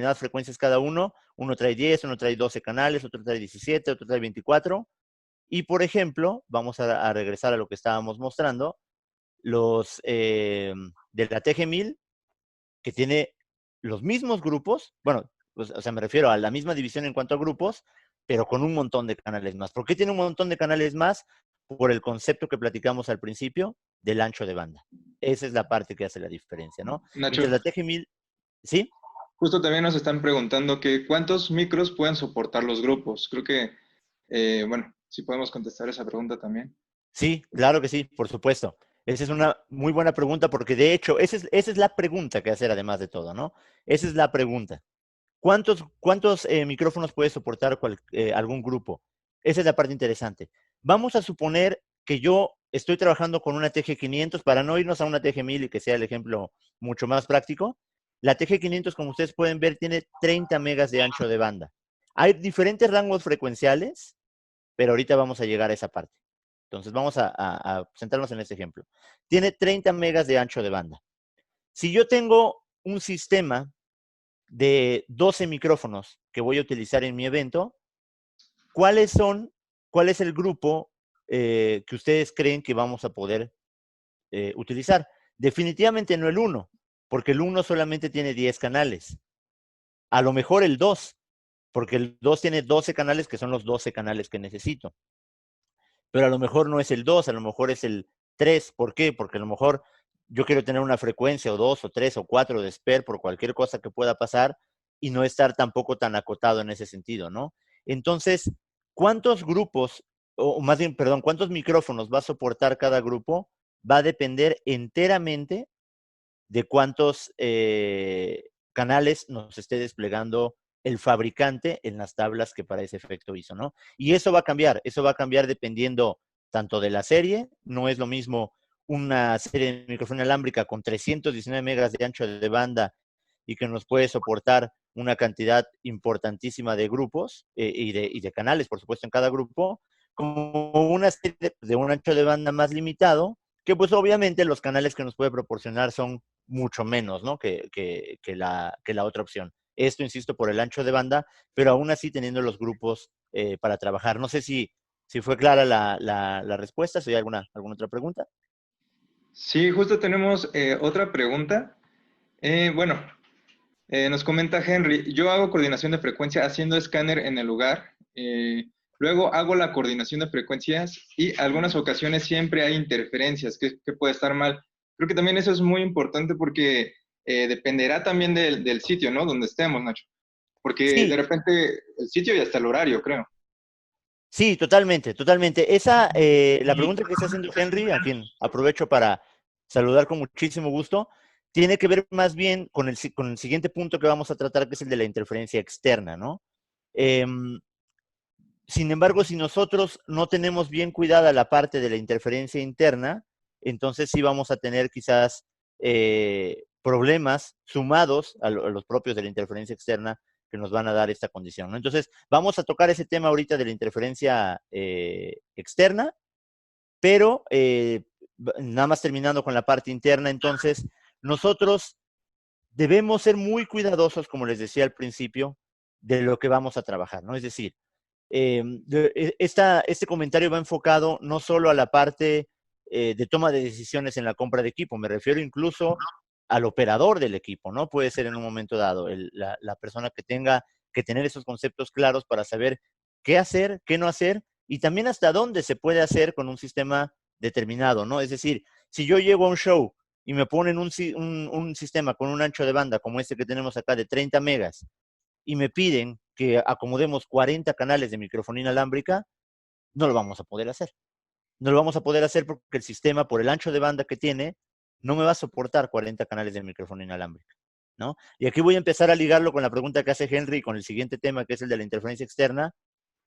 determinadas frecuencias cada uno. Uno trae 10, uno trae 12 canales, otro trae 17, otro trae 24. Y, por ejemplo, vamos a regresar a lo que estábamos mostrando, los de la TG1000, que tiene los mismos grupos, bueno, pues, o sea, me refiero a la misma división en cuanto a grupos, pero con un montón de canales más. ¿Por qué tiene un montón de canales más? Por el concepto que platicamos al principio del ancho de banda. Esa es la parte que hace la diferencia, ¿no? Nacho, Mientras la TG1000, ¿sí? justo también nos están preguntando que cuántos micros pueden soportar los grupos. Creo que, bueno, si podemos contestar esa pregunta también. Sí, claro que sí, por supuesto. Esa es una muy buena pregunta porque de hecho, esa es la pregunta que hacer además de todo, ¿no? Esa es la pregunta. ¿Cuántos micrófonos puede soportar algún grupo? Esa es la parte interesante. Vamos a suponer que yo estoy trabajando con una TG500 para no irnos a una TG1000 y que sea el ejemplo mucho más práctico. La TG500, como ustedes pueden ver, tiene 30 megas de ancho de banda. Hay diferentes rangos frecuenciales, pero ahorita vamos a llegar a esa parte. Entonces vamos a centrarnos en este ejemplo. Tiene 30 megas de ancho de banda. Si yo tengo un sistema de 12 micrófonos que voy a utilizar en mi evento, ¿cuál es el grupo que ustedes creen que vamos a poder utilizar? Definitivamente no el uno, porque el uno solamente tiene 10 canales. A lo mejor el 2, porque el 2 tiene 12 canales, que son los 12 canales que necesito. Pero a lo mejor no es el 2, a lo mejor es el 3. ¿Por qué? Porque a lo mejor yo quiero tener una frecuencia o 2 o 3 o 4 de spare por cualquier cosa que pueda pasar y no estar tampoco tan acotado en ese sentido, ¿no? Entonces, ¿cuántos grupos, o más bien, perdón, cuántos micrófonos va a soportar cada grupo? Va a depender enteramente de cuántos canales nos esté desplegando el fabricante en las tablas que para ese efecto hizo, ¿no? Y eso va a cambiar dependiendo tanto de la serie, no es lo mismo una serie de micrófono inalámbrica con 319 megas de ancho de banda y que nos puede soportar una cantidad importantísima de grupos y de canales, por supuesto, en cada grupo, como una serie de un ancho de banda más limitado, que pues obviamente los canales que nos puede proporcionar son mucho menos, ¿no? Que la otra opción. Esto, insisto, por el ancho de banda, pero aún así teniendo los grupos para trabajar. No sé si fue clara la respuesta, si hay alguna otra pregunta. Sí, justo tenemos otra pregunta. Bueno, nos comenta Henry, yo hago coordinación de frecuencia haciendo escáner en el lugar, luego hago la coordinación de frecuencias y algunas ocasiones siempre hay interferencias, que puede estar mal. Creo que también eso es muy importante porque dependerá también del sitio, ¿no? Donde estemos, Nacho. Porque de Sí, repente el sitio y hasta el horario, creo. sí, totalmente, totalmente. La pregunta que está haciendo Henry, a quien aprovecho para saludar con muchísimo gusto, tiene que ver más bien con el siguiente punto que vamos a tratar, que es el de la interferencia externa, ¿no? Em, Sin embargo, si nosotros no tenemos bien cuidada la parte de la interferencia interna, entonces sí vamos a tener quizás problemas sumados a los propios de la interferencia externa que nos van a dar esta condición, ¿no? Entonces, vamos a tocar ese tema ahorita de la interferencia externa, pero nada más terminando con la parte interna, entonces, nosotros debemos ser muy cuidadosos, como les decía al principio, de lo que vamos a trabajar, ¿no? Es decir, este comentario va enfocado no solo a la parte de toma de decisiones en la compra de equipo, me refiero incluso al operador del equipo, ¿no? Puede ser en un momento dado la persona que tenga que tener esos conceptos claros para saber qué hacer, qué no hacer y también hasta dónde se puede hacer con un sistema determinado, ¿no? Es decir, si yo llego a un show y me ponen un sistema con un ancho de banda como este que tenemos acá de 30 megas y me piden que acomodemos 40 canales de microfonía inalámbrica, no lo vamos a poder hacer. No lo vamos a poder hacer porque el sistema, por el ancho de banda que tiene, no me va a soportar 40 canales de microfonía inalámbrica, ¿no? Y aquí voy a empezar a ligarlo con la pregunta que hace Henry con el siguiente tema, que es el de la interferencia externa,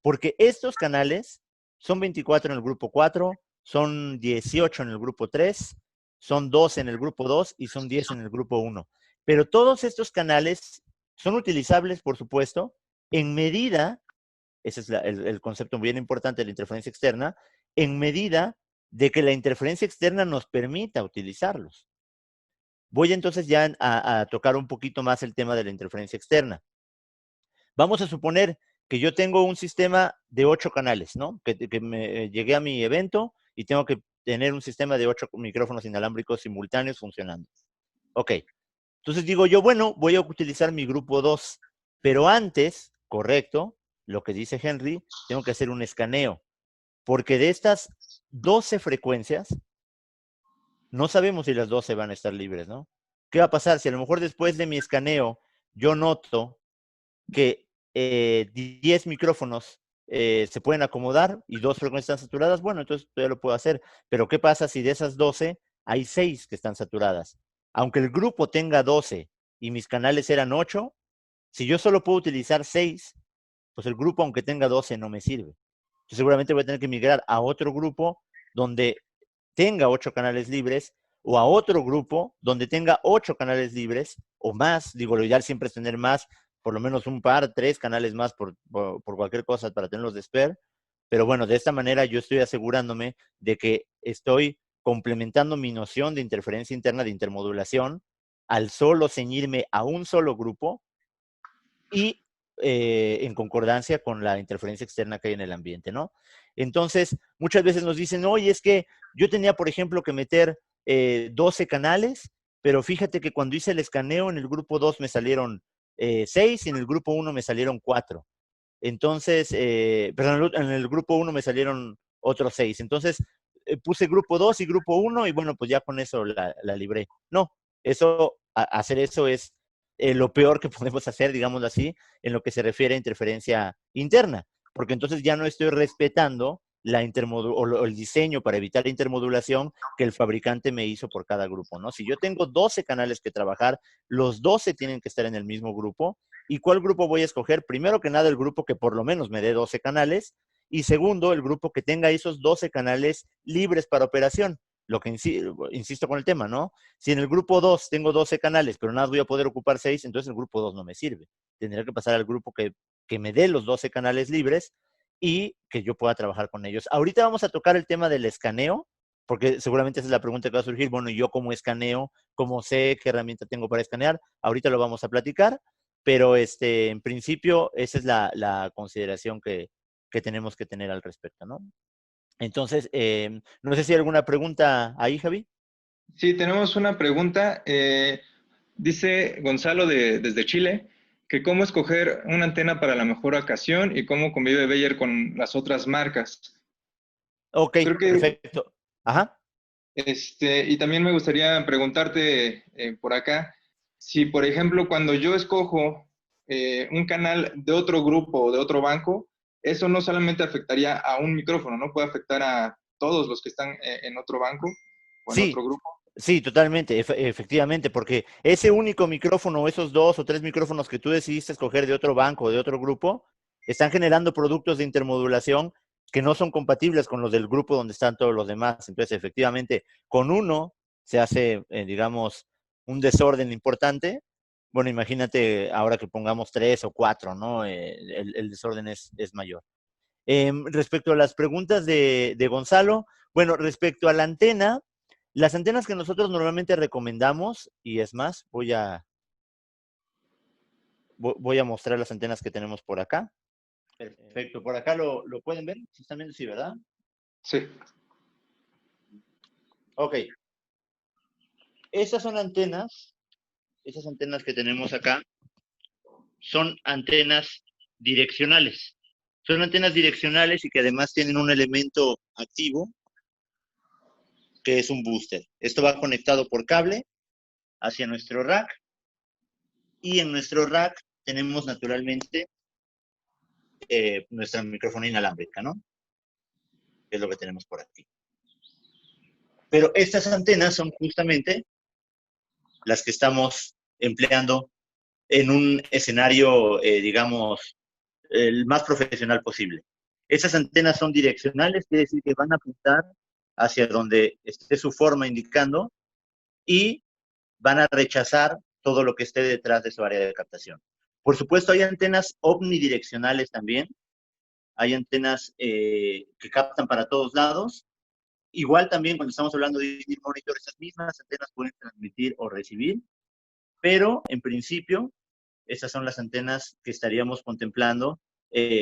porque estos canales son 24 en el grupo 4, son 18 en el grupo 3, son 12 en el grupo 2 y son 10 en el grupo 1. Pero todos estos canales son utilizables, por supuesto, en medida, ese es el concepto bien importante de la interferencia externa, en medida de que la interferencia externa nos permita utilizarlos. Voy entonces ya a tocar un poquito más el tema de la interferencia externa. Vamos a suponer que yo tengo un sistema de 8 canales, ¿no? Que me llegué a mi evento y tengo que tener un sistema de 8 micrófonos inalámbricos simultáneos funcionando. Ok, entonces digo yo, bueno, voy a utilizar mi grupo 2, pero antes, correcto, lo que dice Henry, tengo que hacer un escaneo, porque de estas 12 frecuencias, no sabemos si las 12 van a estar libres, ¿no? ¿Qué va a pasar si a lo mejor después de mi escaneo yo noto que 10 micrófonos se pueden acomodar y 2 frecuencias están saturadas? Bueno, entonces todavía lo puedo hacer. Pero ¿qué pasa si de esas 12 hay 6 que están saturadas? Aunque el grupo tenga 12 y mis canales eran 8, si yo solo puedo utilizar 6, pues el grupo, aunque tenga 12, no me sirve. Entonces seguramente voy a tener que migrar a otro grupo donde tenga 8 canales libres, o a otro grupo donde tenga 8 canales libres o más. Digo, lo ideal siempre es tener más, por lo menos un par, 3 canales más por cualquier cosa para tenerlos de spare. Pero bueno, de esta manera yo estoy asegurándome de que estoy complementando mi noción de interferencia interna, de intermodulación, al solo ceñirme a un solo grupo y en concordancia con la interferencia externa que hay en el ambiente, ¿no? Entonces, muchas veces nos dicen, oye, es que yo tenía, por ejemplo, que meter 12 canales, pero fíjate que cuando hice el escaneo en el grupo 2 me salieron 6 y en el grupo 1 me salieron 4. Entonces, perdón, en el grupo 1 me salieron otros 6. Entonces, puse grupo 2 y grupo 1 y bueno, pues ya con eso la libré. No, hacer eso es lo peor que podemos hacer, digámoslo así, en lo que se refiere a interferencia interna, porque entonces ya no estoy respetando o el diseño para evitar la intermodulación que el fabricante me hizo por cada grupo, ¿no? Si yo tengo 12 canales que trabajar, los 12 tienen que estar en el mismo grupo. ¿Y cuál grupo voy a escoger? Primero que nada, el grupo que por lo menos me dé 12 canales. Y segundo, el grupo que tenga esos 12 canales libres para operación. Lo que insisto con el tema, ¿no? Si en el grupo 2 tengo 12 canales, pero nada voy a poder ocupar 6, entonces el grupo 2 no me sirve. Tendría que pasar al grupo que me dé los 12 canales libres y que yo pueda trabajar con ellos. Ahorita vamos a tocar el tema del escaneo, porque seguramente esa es la pregunta que va a surgir. Bueno, ¿yo cómo escaneo? ¿Cómo sé qué herramienta tengo para escanear? Ahorita lo vamos a platicar, pero en principio esa es la consideración que tenemos que tener al respecto, ¿no? Entonces, no sé si hay alguna pregunta ahí, Javi. Sí, tenemos una pregunta. Dice Gonzalo desde Chile que cómo escoger una antena para la mejor ocasión y cómo convive Bayer con las otras marcas. Ok, Creo que, perfecto. Ajá. y también me gustaría preguntarte por acá, si por ejemplo cuando yo escojo un canal de otro grupo o de otro banco, eso no solamente afectaría a un micrófono, ¿no? Puede afectar a todos los que están en otro banco o en otro Sí, grupo. sí, totalmente, efectivamente, porque ese único micrófono o esos 2 o 3 micrófonos que tú decidiste escoger de otro banco o de otro grupo, están generando productos de intermodulación que no son compatibles con los del grupo donde están todos los demás. Entonces, efectivamente, con uno se hace, digamos, un desorden importante. Bueno, imagínate ahora que pongamos 3 o 4, ¿no? El desorden es mayor. Respecto a las preguntas de Gonzalo, bueno, respecto a la antena, las antenas que nosotros normalmente recomendamos, y es más, voy a mostrar las antenas que tenemos por acá. Perfecto, por acá lo pueden ver, ¿sí están viendo? Sí, ¿verdad? Sí. Ok, estas son esas antenas que tenemos acá, son antenas direccionales. Son antenas direccionales y que además tienen un elemento activo que es un booster. Esto va conectado por cable hacia nuestro rack y en nuestro rack tenemos naturalmente nuestra microfonía inalámbrica, ¿no? Que es lo que tenemos por aquí. Pero estas antenas son justamente las que estamos empleando en un escenario, digamos, el más profesional posible. Esas antenas son direccionales, quiere decir que van a apuntar hacia donde esté su forma indicando y van a rechazar todo lo que esté detrás de su área de captación. Por supuesto, hay antenas omnidireccionales también, hay antenas que captan para todos lados igual también cuando estamos hablando de in-ear monitor, esas mismas antenas pueden transmitir o recibir, pero en principio, estas son las antenas que estaríamos contemplando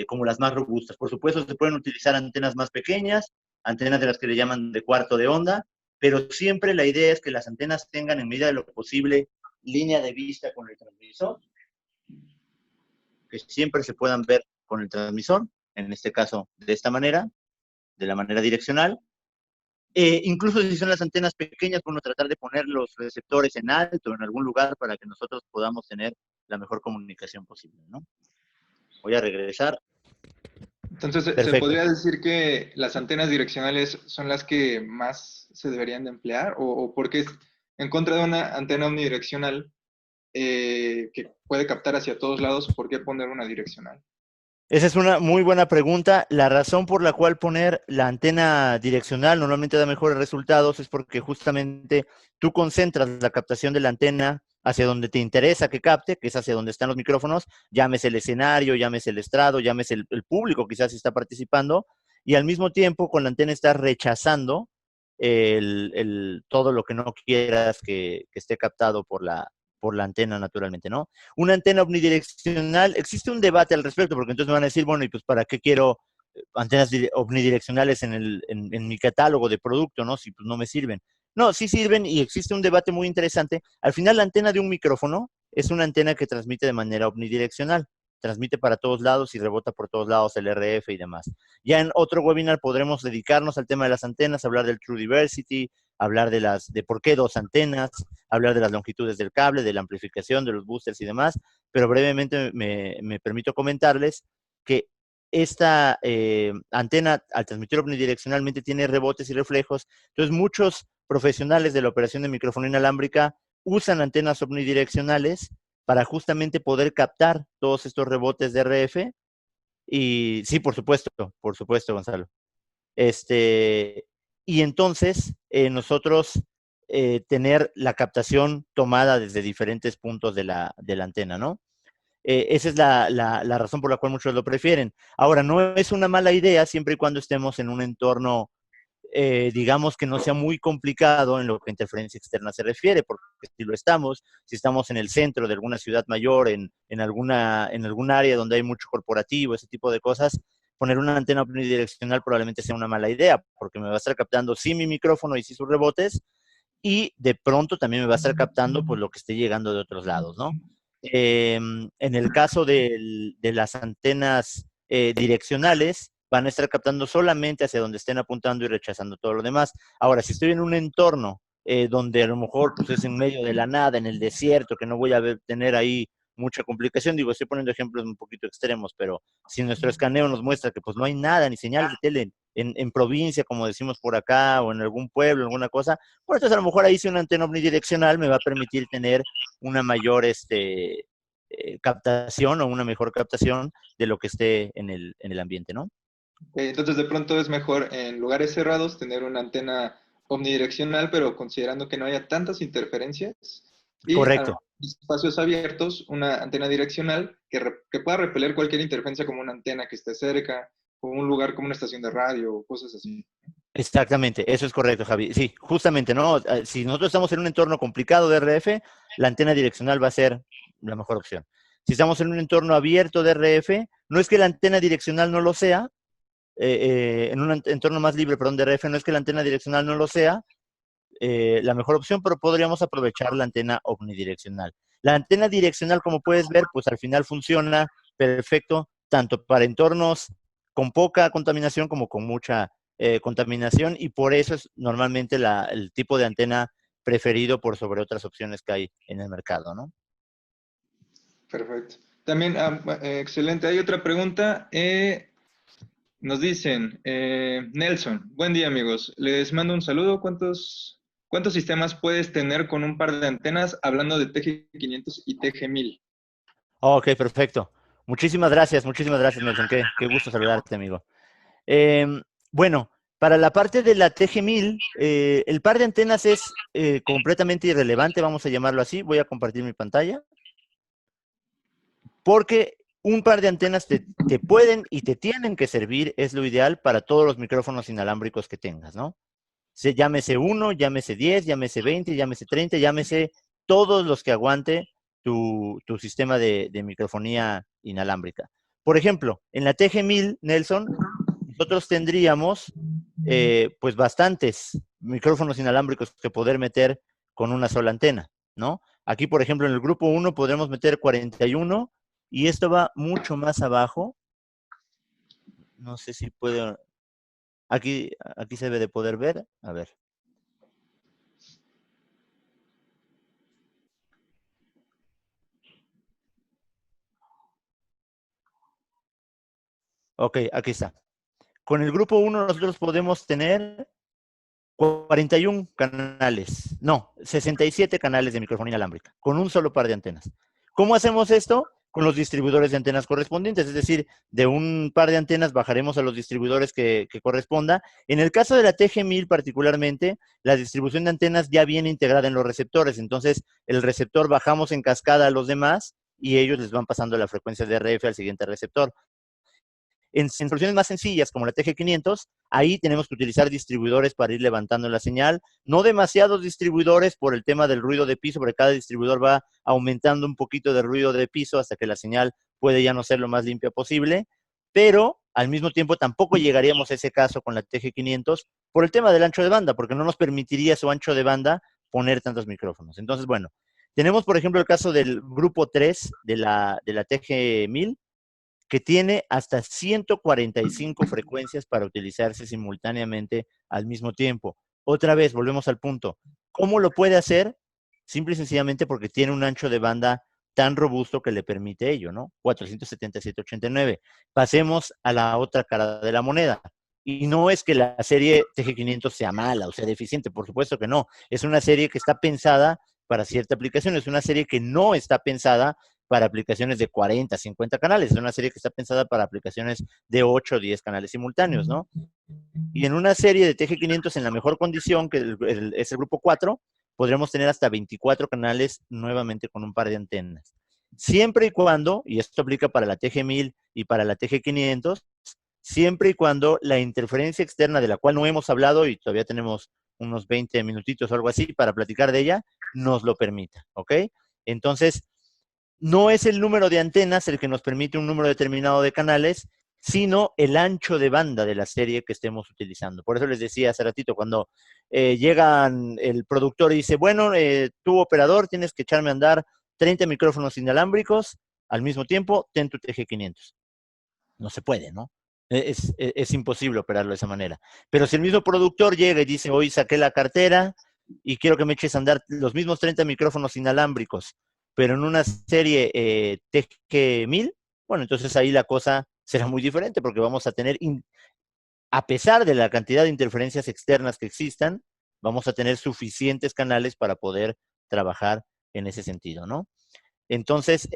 como las más robustas. Por supuesto, se pueden utilizar antenas más pequeñas, antenas de las que le llaman de cuarto de onda, pero siempre la idea es que las antenas tengan, en medida de lo posible, línea de vista con el transmisor, que siempre se puedan ver con el transmisor, en este caso de esta manera, de la manera direccional. Incluso si son las antenas pequeñas, bueno, tratar de poner los receptores en alto, en algún lugar, para que nosotros podamos tener la mejor comunicación posible, ¿no? Voy a regresar. Entonces, ¿se Perfecto. podría decir que las antenas direccionales son las que más se deberían de emplear? ¿O porque es en contra de una antena omnidireccional que puede captar hacia todos lados, por qué poner una direccional? Esa es una muy buena pregunta. La razón por la cual poner la antena direccional normalmente da mejores resultados es porque justamente tú concentras la captación de la antena hacia donde te interesa que capte, que es hacia donde están los micrófonos, llámese el escenario, llámese el estrado, llámese el público quizás si está participando, y al mismo tiempo con la antena estás rechazando todo lo que no quieras que esté captado por la antena naturalmente, ¿no? Una antena omnidireccional, existe un debate al respecto, porque entonces me van a decir, bueno, ¿y pues para qué quiero antenas omnidireccionales en mi catálogo de producto, ¿no? Si pues no me sirven. No, sí sirven y existe un debate muy interesante. Al final, la antena de un micrófono es una antena que transmite de manera omnidireccional. Transmite para todos lados y rebota por todos lados el RF y demás. Ya en otro webinar podremos dedicarnos al tema de las antenas, hablar del True Diversity, hablar de por qué dos antenas, hablar de las longitudes del cable, de la amplificación, de los boosters y demás, pero brevemente me permito comentarles que esta antena, al transmitir omnidireccionalmente, tiene rebotes y reflejos. Entonces, muchos profesionales de la operación de micrófono inalámbrica usan antenas omnidireccionales para justamente poder captar todos estos rebotes de RF. Y sí, por supuesto, Gonzalo. Y entonces nosotros tener la captación tomada desde diferentes puntos de la antena, ¿no? Esa es la razón por la cual muchos lo prefieren. Ahora, no es una mala idea siempre y cuando estemos en un entorno, digamos, que no sea muy complicado en lo que a interferencia externa se refiere, porque si lo estamos, si estamos en el centro de alguna ciudad mayor, en algún área donde hay mucho corporativo, ese tipo de cosas, poner una antena omnidireccional probablemente sea una mala idea, porque me va a estar captando sí mi micrófono y sí sus rebotes, y de pronto también me va a estar captando pues lo que esté llegando de otros lados, ¿no? En el caso de las antenas direccionales, van a estar captando solamente hacia donde estén apuntando y rechazando todo lo demás. Ahora, si estoy en un entorno donde a lo mejor pues, es en medio de la nada, en el desierto, que no voy a tener ahí mucha complicación, digo, estoy poniendo ejemplos un poquito extremos, pero si nuestro escaneo nos muestra que pues no hay nada, ni señales de tele en provincia, como decimos por acá, o en algún pueblo, alguna cosa, bueno, entonces a lo mejor ahí sí una antena omnidireccional me va a permitir tener una mayor captación o una mejor captación de lo que esté en el ambiente, ¿no? Entonces, de pronto es mejor en lugares cerrados tener una antena omnidireccional, pero considerando que no haya tantas interferencias, y a Correcto. espacios abiertos, una antena direccional que pueda repeler cualquier interferencia, como una antena que esté cerca, o un lugar como una estación de radio, o cosas así. Exactamente, eso es correcto, Javi. Sí, justamente, ¿no? Si nosotros estamos en un entorno complicado de RF, la antena direccional va a ser la mejor opción. Si estamos en un entorno abierto de RF, no es que la antena direccional no lo sea, en un entorno más libre, perdón, de RF, no es que la antena direccional no lo sea, la mejor opción, pero podríamos aprovechar la antena omnidireccional. La antena direccional, como puedes ver, pues al final funciona perfecto, tanto para entornos con poca contaminación como con mucha contaminación, y por eso es normalmente el tipo de antena preferido por sobre otras opciones que hay en el mercado, ¿no? Perfecto. También, excelente. Hay otra pregunta. Nos dicen, Nelson, buen día amigos, les mando un saludo. ¿Cuántos sistemas puedes tener con un par de antenas hablando de TG500 y TG1000? Ok, perfecto. Muchísimas gracias, Nelson. Qué gusto saludarte, amigo. Bueno, para la parte de la TG1000, el par de antenas es completamente irrelevante, vamos a llamarlo así. Voy a compartir mi pantalla. Porque un par de antenas te pueden y te tienen que servir, es lo ideal para todos los micrófonos inalámbricos que tengas, ¿no? Llámese 1, llámese 10, llámese 20, llámese 30, llámese todos los que aguante tu sistema de microfonía inalámbrica. Por ejemplo, en la TG1000, Nelson, nosotros tendríamos pues bastantes micrófonos inalámbricos que poder meter con una sola antena, ¿no? Aquí, por ejemplo, en el grupo 1 podremos meter 41 y esto va mucho más abajo. No sé si puedo... Aquí se debe de poder ver. A ver. Ok, aquí está. Con el grupo 1 nosotros podemos tener 41 canales, no, 67 canales de microfonía inalámbrica, con un solo par de antenas. ¿Cómo hacemos esto? Con los distribuidores de antenas correspondientes, es decir, de un par de antenas bajaremos a los distribuidores que corresponda. En el caso de la TG1000 particularmente, la distribución de antenas ya viene integrada en los receptores, entonces el receptor bajamos en cascada a los demás y ellos les van pasando la frecuencia de RF al siguiente receptor. En soluciones más sencillas, como la TG500, ahí tenemos que utilizar distribuidores para ir levantando la señal. No demasiados distribuidores por el tema del ruido de piso, porque cada distribuidor va aumentando un poquito de ruido de piso hasta que la señal puede ya no ser lo más limpia posible. Pero al mismo tiempo tampoco llegaríamos a ese caso con la TG500 por el tema del ancho de banda, porque no nos permitiría su ancho de banda poner tantos micrófonos. Entonces, bueno, tenemos por ejemplo el caso del grupo 3 de la TG1000, que tiene hasta 145 frecuencias para utilizarse simultáneamente al mismo tiempo. Otra vez, volvemos al punto. ¿Cómo lo puede hacer? Simple y sencillamente porque tiene un ancho de banda tan robusto que le permite ello, ¿no? 477.89. Pasemos a la otra cara de la moneda. Y no es que la serie TG500 sea mala o sea deficiente, por supuesto que no. Es una serie que está pensada para cierta aplicación, es una serie que no está pensada para aplicaciones de 40, 50 canales. Es una serie que está pensada para aplicaciones de 8 o 10 canales simultáneos, ¿no? Y en una serie de TG500 en la mejor condición, que es el grupo 4, podremos tener hasta 24 canales nuevamente con un par de antenas. Siempre y cuando, y esto aplica para la TG1000 y para la TG500, siempre y cuando la interferencia externa, de la cual no hemos hablado y todavía tenemos unos 20 minutitos o algo así para platicar de ella, nos lo permita, ¿ok? Entonces, no es el número de antenas el que nos permite un número determinado de canales, sino el ancho de banda de la serie que estemos utilizando. Por eso les decía hace ratito, cuando llegan el productor y dice, bueno, tú operador tienes que echarme a andar 30 micrófonos inalámbricos al mismo tiempo, ten tu TG500. No se puede, ¿no? Es imposible operarlo de esa manera. Pero si el mismo productor llega y dice, hoy saqué la cartera y quiero que me eches a andar los mismos 30 micrófonos inalámbricos, pero en una serie TG1000, bueno, entonces ahí la cosa será muy diferente porque vamos a tener, a pesar de la cantidad de interferencias externas que existan, vamos a tener suficientes canales para poder trabajar en ese sentido, ¿no? Entonces,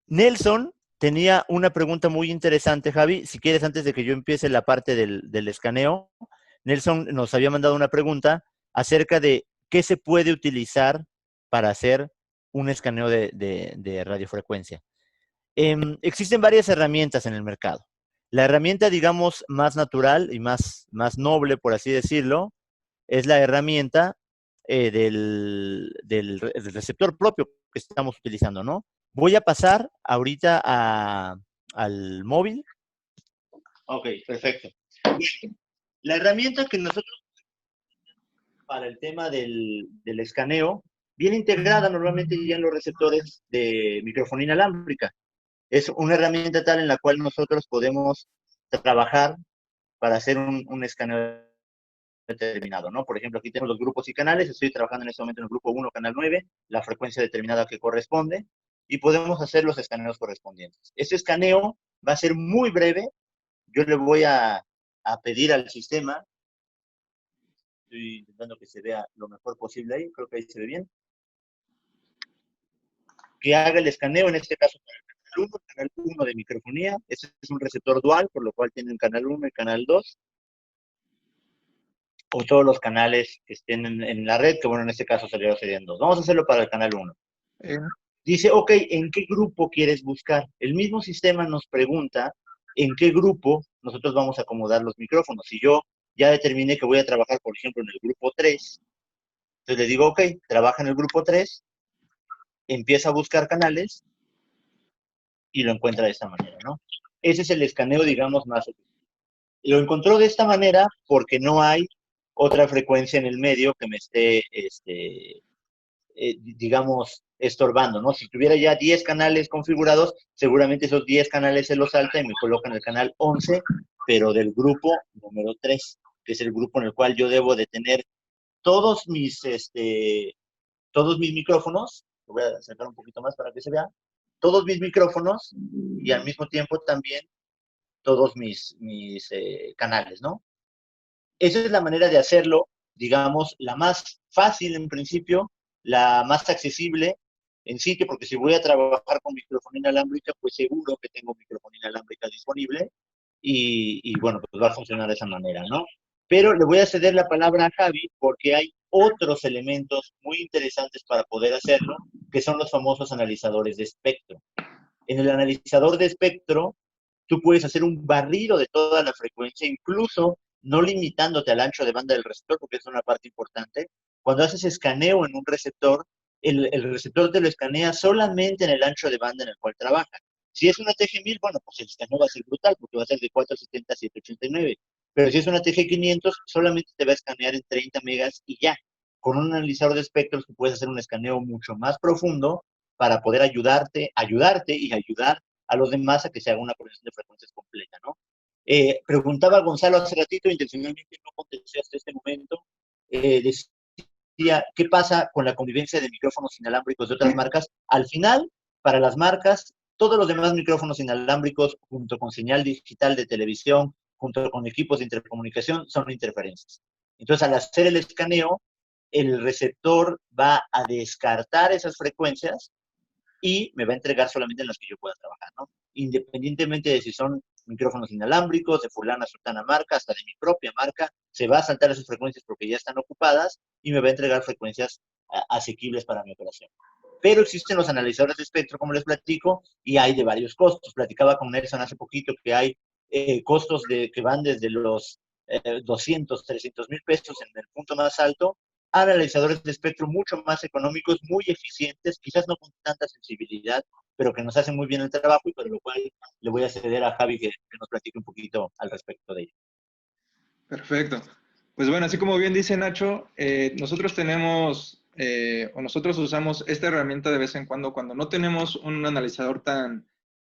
Nelson tenía una pregunta muy interesante, Javi. Si quieres, antes de que yo empiece la parte del escaneo, Nelson nos había mandado una pregunta acerca de qué se puede utilizar para hacer un escaneo de radiofrecuencia. Existen varias herramientas en el mercado. La herramienta, digamos, más natural y más noble, por así decirlo, es la herramienta del receptor propio que estamos utilizando, ¿no? Voy a pasar ahorita al móvil. Ok, perfecto. La herramienta que nosotros para el tema del escaneo viene integrada normalmente ya en los receptores de microfonía inalámbrica. Es una herramienta tal en la cual nosotros podemos trabajar para hacer un escaneo determinado, ¿no? Por ejemplo, aquí tenemos los grupos y canales, estoy trabajando en este momento en el grupo 1, canal 9, la frecuencia determinada que corresponde, y podemos hacer los escaneos correspondientes. Este escaneo va a ser muy breve, yo le voy a pedir al sistema, estoy intentando que se vea lo mejor posible ahí, creo que ahí se ve bien, que haga el escaneo, en este caso para el canal 1 de microfonía, este es un receptor dual, por lo cual tiene un canal 1 y canal 2, o todos los canales que estén en la red, que bueno, en este caso serían dos. Vamos a hacerlo para el canal 1. Dice, ok, ¿en qué grupo quieres buscar? El mismo sistema nos pregunta en qué grupo nosotros vamos a acomodar los micrófonos. Si yo ya determiné que voy a trabajar, por ejemplo, en el grupo 3. Entonces le digo, ok, trabaja en el grupo 3, empieza a buscar canales y lo encuentra de esta manera, ¿no? Ese es el escaneo, digamos, más efectivo. Lo encontró de esta manera porque no hay otra frecuencia en el medio que me esté, digamos, estorbando, ¿no? Si tuviera ya 10 canales configurados, seguramente esos 10 canales se los salta y me coloca en el canal 11, pero del grupo número 3, que es el grupo en el cual yo debo de tener todos todos mis micrófonos. Lo voy a sacar un poquito más para que se vea. Todos mis micrófonos y al mismo tiempo también todos mis canales, ¿no? Esa es la manera de hacerlo, digamos, la más fácil en principio, la más accesible en sitio, porque si voy a trabajar con microfonía inalámbrica, pues seguro que tengo microfonía inalámbrica disponible y bueno, pues va a funcionar de esa manera, ¿no? Pero le voy a ceder la palabra a Javi porque hay otros elementos muy interesantes para poder hacerlo, que son los famosos analizadores de espectro. En el analizador de espectro, tú puedes hacer un barrido de toda la frecuencia, incluso no limitándote al ancho de banda del receptor, porque es una parte importante. Cuando haces escaneo en un receptor, el receptor te lo escanea solamente en el ancho de banda en el cual trabaja. Si es una TG1000, bueno, pues el escaneo va a ser brutal, porque va a ser de 470 a 789. Pero si es una TG500, solamente te va a escanear en 30 megas y ya. Con un analizador de espectros, tú puedes hacer un escaneo mucho más profundo para poder ayudarte y ayudar a los demás a que se haga una conexión de frecuencias completa, ¿no? Preguntaba Gonzalo hace ratito, intencionalmente no contesté hasta este momento, decía, ¿qué pasa con la convivencia de micrófonos inalámbricos de otras marcas? Al final, para las marcas, todos los demás micrófonos inalámbricos, junto con señal digital de televisión, junto con equipos de intercomunicación, son interferencias. Entonces, al hacer el escaneo, el receptor va a descartar esas frecuencias y me va a entregar solamente en las que yo pueda trabajar, ¿no? Independientemente de si son micrófonos inalámbricos, de fulana, sultana marca, hasta de mi propia marca, se va a saltar esas frecuencias porque ya están ocupadas y me va a entregar frecuencias asequibles para mi operación. Pero existen los analizadores de espectro, como les platico, y hay de varios costos. Platicaba con Nelson hace poquito que hay costos que van desde los 200, 300 mil pesos en el punto más alto, analizadores de espectro mucho más económicos, muy eficientes, quizás no con tanta sensibilidad, pero que nos hacen muy bien el trabajo y por lo cual le voy a ceder a Javi que nos platique un poquito al respecto de ello. Perfecto. Pues bueno, así como bien dice Nacho, nosotros tenemos o nosotros usamos esta herramienta de vez en cuando no tenemos un analizador tan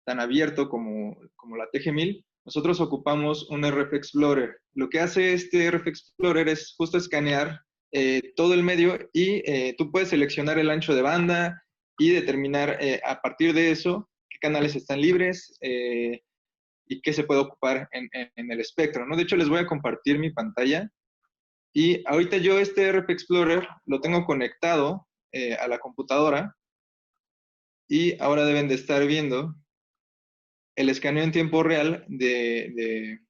abierto como la TG1000, nosotros ocupamos un RF Explorer. Lo que hace este RF Explorer es justo escanear todo el medio y tú puedes seleccionar el ancho de banda y determinar a partir de eso qué canales están libres y qué se puede ocupar en el espectro, ¿no? De hecho, les voy a compartir mi pantalla y ahorita yo este RF Explorer lo tengo conectado a la computadora y ahora deben de estar viendo el escaneo en tiempo real del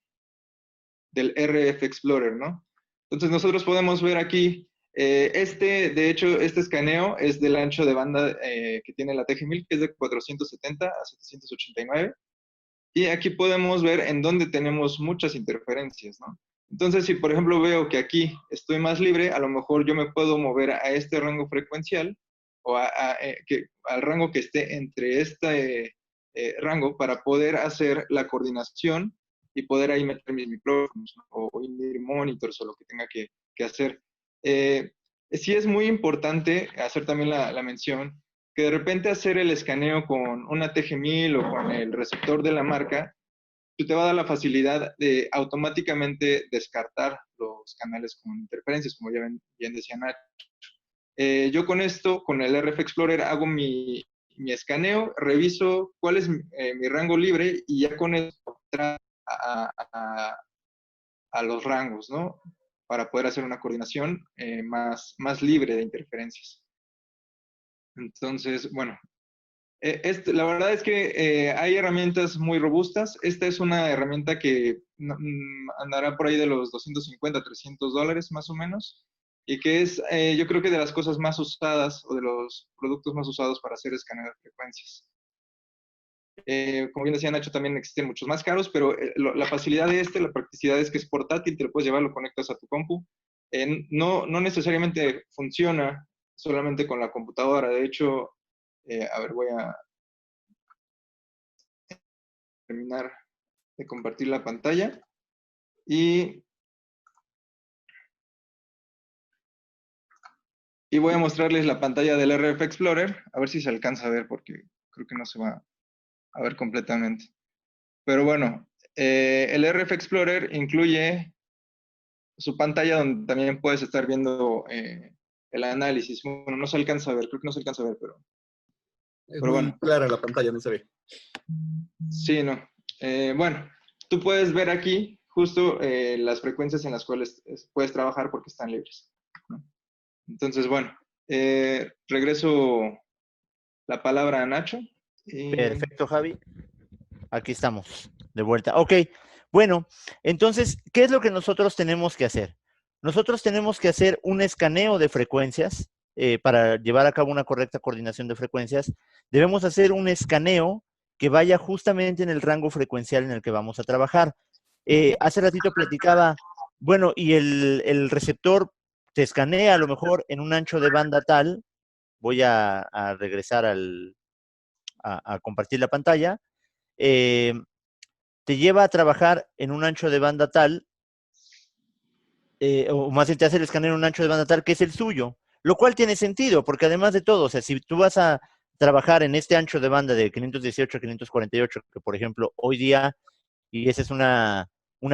RF Explorer, ¿no? Entonces nosotros podemos ver aquí, de hecho, este escaneo es del ancho de banda que tiene la TG1000, que es de 470 a 789. Y aquí podemos ver en dónde tenemos muchas interferencias, ¿no? Entonces, si por ejemplo veo que aquí estoy más libre, a lo mejor yo me puedo mover a este rango frecuencial o al rango que esté entre este rango para poder hacer la coordinación y poder ahí meter mis micrófonos, ¿no? O ir monitors o lo que tenga que hacer. Sí es muy importante hacer también la mención que de repente hacer el escaneo con una TG1000 o con el receptor de la marca, te va a dar la facilidad de automáticamente descartar los canales con interferencias, como ya bien decía Nacho. Yo con esto, con el RF Explorer, hago mi escaneo, reviso cuál es mi rango libre y ya con eso a, a, a los rangos, ¿no? Para poder hacer una coordinación más libre de interferencias. Entonces, bueno, la verdad es que hay herramientas muy robustas. Esta es una herramienta que andará por ahí de los 250, $300 más o menos, y que es, yo creo que de las cosas más usadas o de los productos más usados para hacer escaneo de frecuencias. Como bien decía Nacho, también existen muchos más caros, pero la facilidad de la practicidad es que es portátil, te lo puedes llevar, lo conectas a tu compu. No necesariamente funciona solamente con la computadora. De hecho, a ver, voy a terminar de compartir la pantalla y, y voy a mostrarles la pantalla del RF Explorer, a ver si se alcanza a ver, porque creo que no se va a ver completamente. Pero bueno, el RF Explorer incluye su pantalla donde también puedes estar viendo el análisis. Bueno, no se alcanza a ver, creo que no se alcanza a ver, Es pero muy bueno. clara la pantalla, no se ve. Sí, no. Bueno, tú puedes ver aquí justo las frecuencias en las cuales puedes trabajar porque están libres, ¿no? Entonces, bueno, regreso la palabra a Nacho. Perfecto, Javi. Aquí estamos, de vuelta. Ok, bueno, entonces, ¿qué es lo que nosotros tenemos que hacer? Nosotros tenemos que hacer un escaneo de frecuencias para llevar a cabo una correcta coordinación de frecuencias. Debemos hacer un escaneo que vaya justamente en el rango frecuencial en el que vamos a trabajar. Hace ratito platicaba, bueno, y el receptor te escanea a lo mejor en un ancho de banda tal. Voy a regresar a compartir la pantalla. Eh, Te lleva a trabajar en un ancho de banda tal, o más bien te hace el escaneo en un ancho de banda tal que es el suyo, lo cual tiene sentido, porque además de todo, o sea, si tú vas a trabajar en este ancho de banda de 518 a 548, que por ejemplo hoy día, y esa es una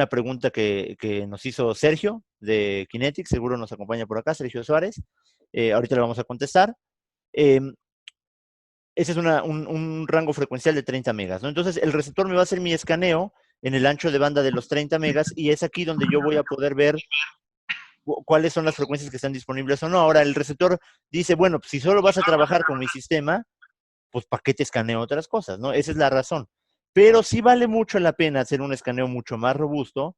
pregunta que nos hizo Sergio de Kinetics, seguro nos acompaña por acá, Sergio Suárez, ahorita le vamos a contestar. Eh, Ese es un rango frecuencial de 30 megas, ¿no? Entonces, el receptor me va a hacer mi escaneo en el ancho de banda de los 30 megas y es aquí donde yo voy a poder ver cuáles son las frecuencias que están disponibles o no. Ahora, el receptor dice, bueno, pues, si solo vas a trabajar con mi sistema, pues ¿para qué te escaneo otras cosas, no? Esa es la razón. Pero sí vale mucho la pena hacer un escaneo mucho más robusto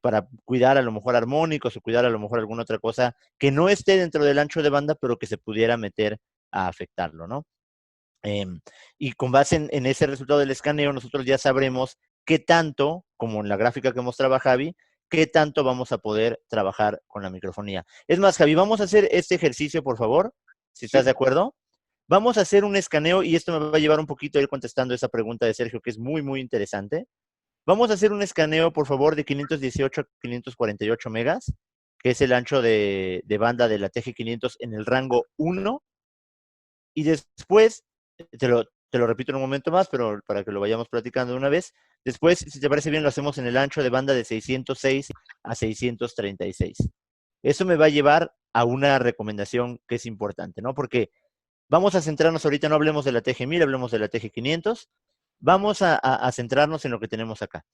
para cuidar a lo mejor armónicos o cuidar a lo mejor alguna otra cosa que no esté dentro del ancho de banda, pero que se pudiera meter a afectarlo, ¿no? Y con base en ese resultado del escaneo, nosotros ya sabremos qué tanto, como en la gráfica que mostraba Javi, qué tanto vamos a poder trabajar con la microfonía. Es más, Javi, vamos a hacer este ejercicio, por favor, si estás de Sí. acuerdo. Vamos a hacer un escaneo y esto me va a llevar un poquito a ir contestando esa pregunta de Sergio, que es muy, muy interesante. Vamos a hacer un escaneo, por favor, de 518 a 548 megas, que es el ancho de banda de la TG500 en el rango 1. Y después, te lo repito en un momento más, pero para que lo vayamos platicando de una vez. Después, si te parece bien, lo hacemos en el ancho de banda de 606 a 636. Eso me va a llevar a una recomendación que es importante, ¿no? Porque vamos a centrarnos ahorita, no hablemos de la TG1000, hablemos de la TG500. Vamos a centrarnos en lo que tenemos acá.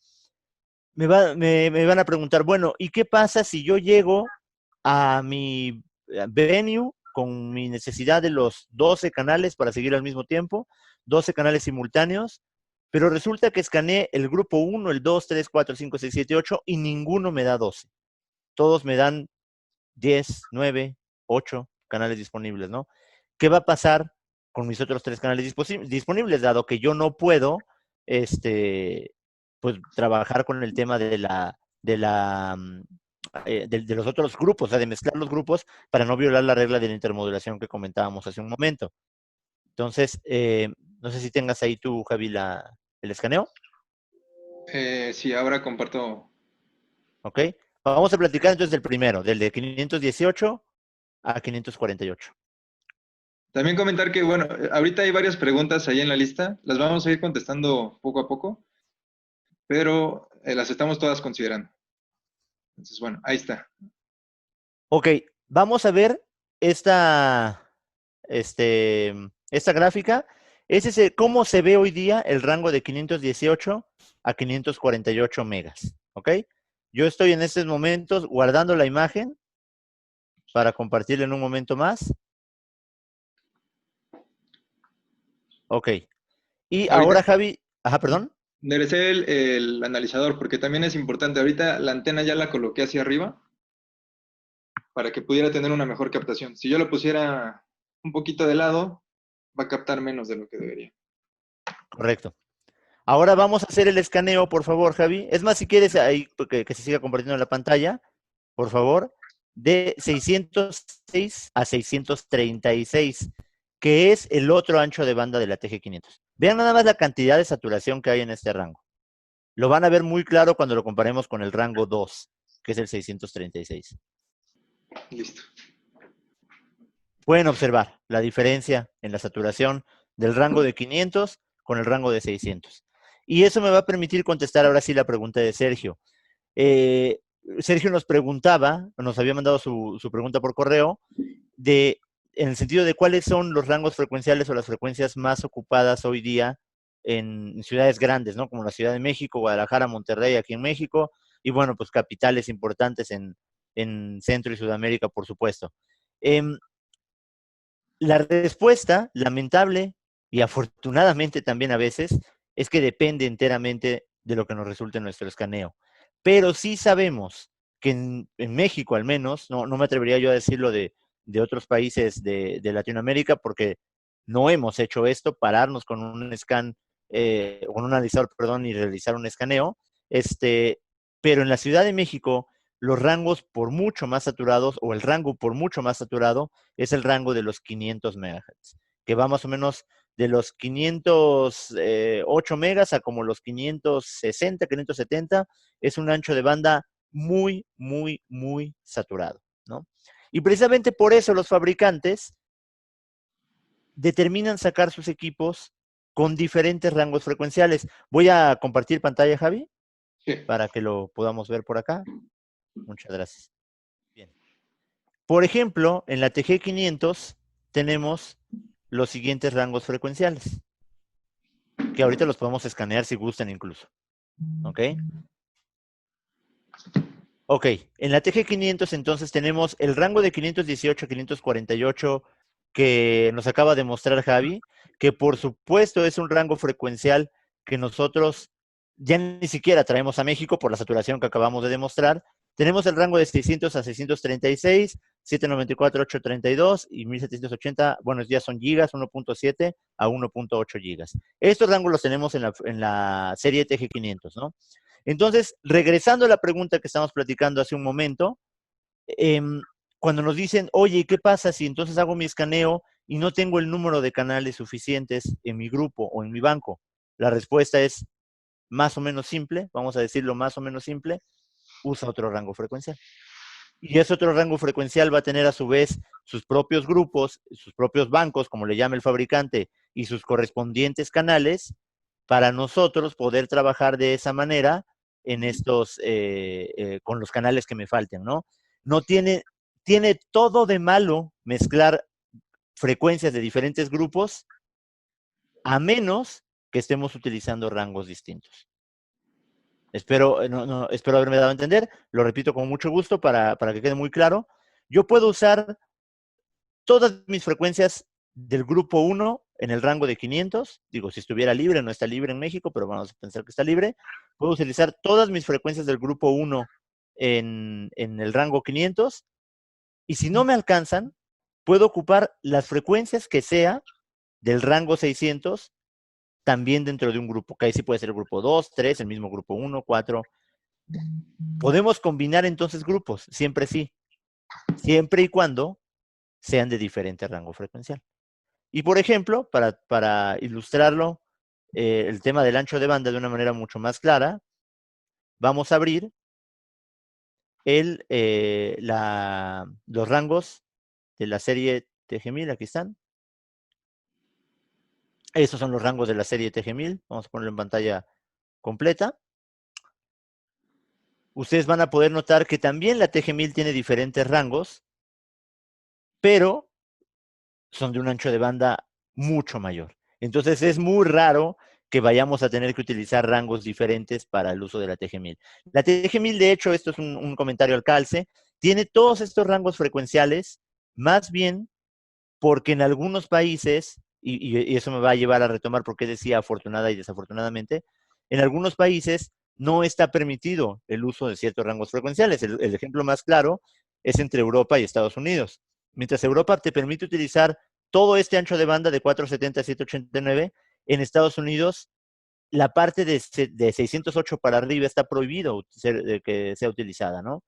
Me van a preguntar, bueno, ¿y qué pasa si yo llego a mi venue con mi necesidad de los 12 canales para seguir al mismo tiempo, 12 canales simultáneos, pero resulta que escaneé el grupo 1, el 2, 3, 4, 5, 6, 7, 8 y ninguno me da 12? Todos me dan 10, 9, 8 canales disponibles, ¿no? ¿Qué va a pasar con mis otros 3 canales disponibles, dado que yo no puedo, pues, trabajar con el tema de los otros grupos, o sea, de mezclar los grupos para no violar la regla de la intermodulación que comentábamos hace un momento? Entonces, no sé si tengas ahí tú, Javi, el escaneo, Sí, ahora comparto. ¿ok? Vamos a platicar entonces del primero, del de 518 a 548. También comentar que, bueno, ahorita hay varias preguntas ahí en la lista. Las vamos a ir contestando poco a poco, pero las estamos todas considerando. Entonces, bueno, ahí está. Ok, vamos a ver esta, esta gráfica. Cómo se ve hoy día el rango de 518 a 548 megas. ¿Ok? Yo estoy en estos momentos guardando la imagen para compartirla en un momento más. Ok. Y Ahorita ahora, Javi, ajá, perdón. enderecé el analizador porque también es importante. Ahorita la antena ya la coloqué hacia arriba para que pudiera tener una mejor captación. Si yo lo pusiera un poquito de lado, va a captar menos de lo que debería. Correcto. Ahora vamos a hacer el escaneo, por favor, Javi. Es más, si quieres, ahí que se siga compartiendo en la pantalla, por favor, de 606 a 636, que es el otro ancho de banda de la TG500. Vean nada más la cantidad de saturación que hay en este rango. Lo van a ver muy claro cuando lo comparemos con el rango 2, que es el 636. Listo. Pueden observar la diferencia en la saturación del rango de 500 con el rango de 600. Y eso me va a permitir contestar ahora sí la pregunta de Sergio. Sergio nos preguntaba, nos había mandado su pregunta por correo, en el sentido de cuáles son los rangos frecuenciales o las frecuencias más ocupadas hoy día en ciudades grandes, ¿no? Como la Ciudad de México, Guadalajara, Monterrey, aquí en México, y bueno, pues capitales importantes en Centro y Sudamérica, por supuesto. La respuesta, lamentable y afortunadamente también a veces, es que depende enteramente de lo que nos resulte en nuestro escaneo. Pero sí sabemos que en México al menos, no me atrevería yo a decirlo de otros países de Latinoamérica, porque no hemos hecho esto, pararnos con un con un analizador, perdón, y realizar un escaneo, pero en la Ciudad de México, los rangos por mucho más saturados, o el rango por mucho más saturado, es el rango de los 500 MHz, que va más o menos de los 508 megas a como los 560, 570, es un ancho de banda muy, muy, muy saturado, ¿no? Y precisamente por eso los fabricantes determinan sacar sus equipos con diferentes rangos frecuenciales. Voy a compartir pantalla, Javi, Sí. para que lo podamos ver por acá. Muchas gracias. Bien. Por ejemplo, en la TG500 tenemos los siguientes rangos frecuenciales, que ahorita los podemos escanear si gustan incluso. ¿Ok? Ok, en la TG500 entonces tenemos el rango de 518 a 548 que nos acaba de mostrar Javi, que por supuesto es un rango frecuencial que nosotros ya ni siquiera traemos a México por la saturación que acabamos de demostrar. Tenemos el rango de 600 a 636, 794, 832 y 1780, bueno, ya son gigas, 1.7 a 1.8 gigas. Estos rangos los tenemos en la serie TG500, ¿no? Entonces, regresando a la pregunta que estamos platicando hace un momento, cuando nos dicen, oye, ¿qué pasa si entonces hago mi escaneo y no tengo el número de canales suficientes en mi grupo o en mi banco? La respuesta es más o menos simple, vamos a decirlo más o menos simple, usa otro rango frecuencial. Y ese otro rango frecuencial va a tener a su vez sus propios grupos, sus propios bancos, como le llama el fabricante, y sus correspondientes canales, para nosotros poder trabajar de esa manera en con los canales que me falten, ¿no? No tiene todo de malo mezclar frecuencias de diferentes grupos, a menos que estemos utilizando rangos distintos. Espero haberme dado a entender. Lo repito con mucho gusto para que quede muy claro. Yo puedo usar todas mis frecuencias del grupo 1 en el rango de 500. Digo, si estuviera libre, no está libre en México, pero vamos a pensar que está libre. Puedo utilizar todas mis frecuencias del grupo 1 en el rango 500. Y si no me alcanzan, puedo ocupar las frecuencias que sea del rango 600 también dentro de un grupo, que ahí sí puede ser el grupo 2, 3, el mismo grupo 1, 4. Podemos combinar entonces grupos, siempre sí, siempre y cuando sean de diferente rango frecuencial. Y por ejemplo, para ilustrarlo, el tema del ancho de banda de una manera mucho más clara, vamos a abrir los rangos de la serie TG1000, aquí están. Estos son los rangos de la serie TG1000, vamos a ponerlo en pantalla completa. Ustedes van a poder notar que también la TG1000 tiene diferentes rangos, pero son de un ancho de banda mucho mayor. Entonces es muy raro que vayamos a tener que utilizar rangos diferentes para el uso de la TG1000. La TG1000, de hecho, esto es un comentario al calce, tiene todos estos rangos frecuenciales, más bien porque en algunos países, y eso me va a llevar a retomar por qué decía afortunada y desafortunadamente, en algunos países no está permitido el uso de ciertos rangos frecuenciales. El ejemplo más claro es entre Europa y Estados Unidos. Mientras Europa te permite utilizar todo este ancho de banda de 470 a 789, en Estados Unidos la parte de 608 para arriba está prohibido que sea utilizada, ¿no?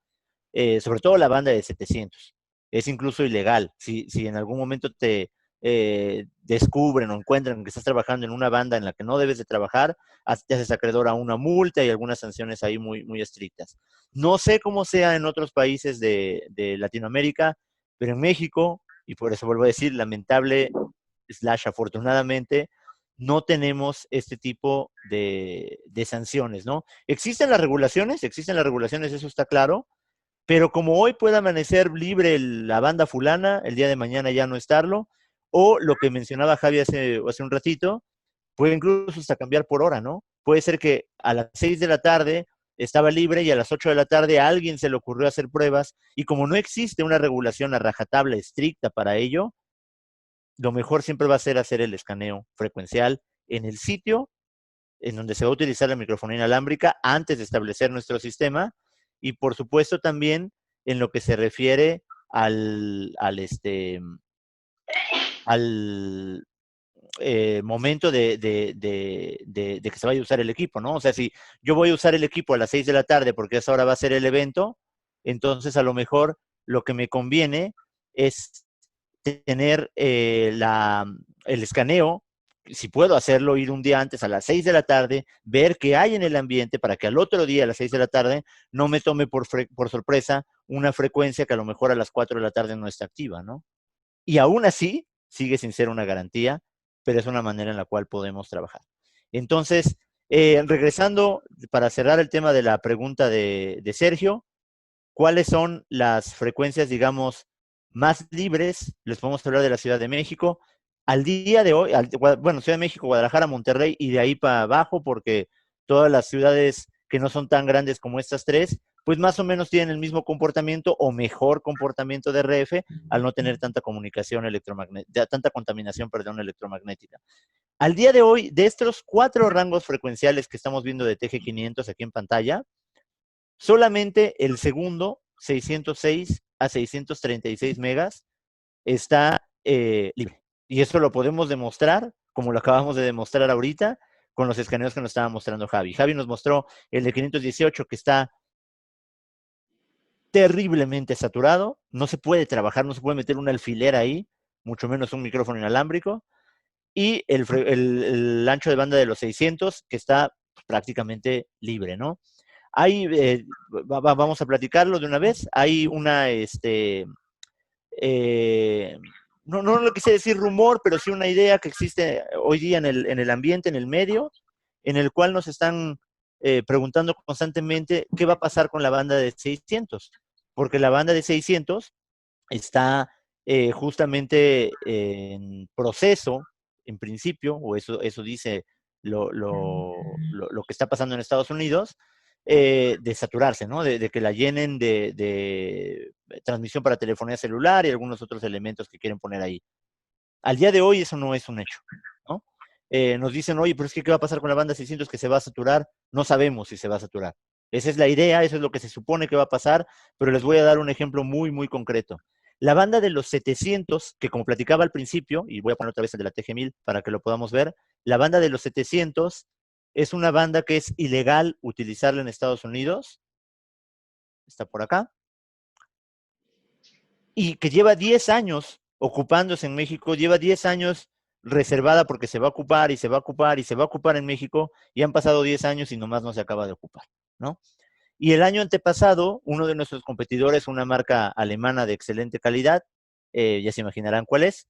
Sobre todo la banda de 700. Es incluso ilegal. Si en algún momento te descubren o encuentran que estás trabajando en una banda en la que no debes de trabajar, te haces acreedor a una multa y algunas sanciones ahí muy, muy estrictas. No sé cómo sea en otros países de Latinoamérica, pero en México, y por eso vuelvo a decir, lamentable / afortunadamente, no tenemos este tipo de sanciones, ¿no? Existen las regulaciones, eso está claro, pero como hoy puede amanecer libre la banda fulana, el día de mañana ya no estarlo, o lo que mencionaba Javi hace un ratito, puede incluso hasta cambiar por hora, ¿no? Puede ser que a las 6 de la tarde estaba libre y a las 8 de la tarde a alguien se le ocurrió hacer pruebas y como no existe una regulación a rajatabla estricta para ello, lo mejor siempre va a ser hacer el escaneo frecuencial en el sitio en donde se va a utilizar la microfonía inalámbrica antes de establecer nuestro sistema y por supuesto también en lo que se refiere al momento de que se vaya a usar el equipo, ¿no? O sea, si yo voy a usar el equipo a las 6 de la tarde porque a esa hora va a ser el evento, entonces a lo mejor lo que me conviene es tener el escaneo, si puedo hacerlo, ir un día antes a las 6 de la tarde, ver qué hay en el ambiente para que al otro día a las 6 de la tarde no me tome por sorpresa una frecuencia que a lo mejor a las 4 de la tarde no está activa, ¿no? Y aún así, sigue sin ser una garantía, pero es una manera en la cual podemos trabajar. Entonces, regresando, para cerrar el tema de la pregunta de Sergio, ¿cuáles son las frecuencias, digamos, más libres? Les podemos hablar de la Ciudad de México. Al día de hoy, bueno, Ciudad de México, Guadalajara, Monterrey y de ahí para abajo, porque todas las ciudades que no son tan grandes como estas tres, pues más o menos tienen el mismo comportamiento o mejor comportamiento de RF al no tener tanta comunicación electromagnética, tanta contaminación, perdón, electromagnética. Al día de hoy, de estos 4 rangos frecuenciales que estamos viendo de TG500 aquí en pantalla, solamente el segundo, 606 a 636 megas, está libre. Y eso lo podemos demostrar, como lo acabamos de demostrar ahorita, con los escaneos que nos estaba mostrando Javi. Javi nos mostró el de 518 que está terriblemente saturado, no se puede trabajar, no se puede meter un alfiler ahí, mucho menos un micrófono inalámbrico, y el ancho de banda de los 600 que está prácticamente libre, ¿no? Hay, vamos a platicarlo de una vez, hay una, no lo quise decir rumor, pero sí una idea que existe hoy día en el ambiente, en el medio, en el cual nos están preguntando constantemente qué va a pasar con la banda de 600, porque la banda de 600 está justamente en proceso, en principio, o eso dice lo que está pasando en Estados Unidos, de saturarse, ¿no? De que la llenen de transmisión para telefonía celular y algunos otros elementos que quieren poner ahí. Al día de hoy eso no es un hecho, ¿no? Nos dicen, oye, pero es que ¿qué va a pasar con la banda 600 que se va a saturar? No sabemos si se va a saturar. Esa es la idea, eso es lo que se supone que va a pasar, pero les voy a dar un ejemplo muy, muy concreto. La banda de los 700, que como platicaba al principio, y voy a poner otra vez el de la TG1000 para que lo podamos ver, la banda de los 700 es una banda que es ilegal utilizarla en Estados Unidos, está por acá, y que lleva 10 años ocupándose en México, lleva 10 años reservada porque se va a ocupar y se va a ocupar y se va a ocupar en México, y han pasado 10 años y nomás no se acaba de ocupar, ¿no? Y el año antepasado, uno de nuestros competidores, una marca alemana de excelente calidad, ya se imaginarán cuál es,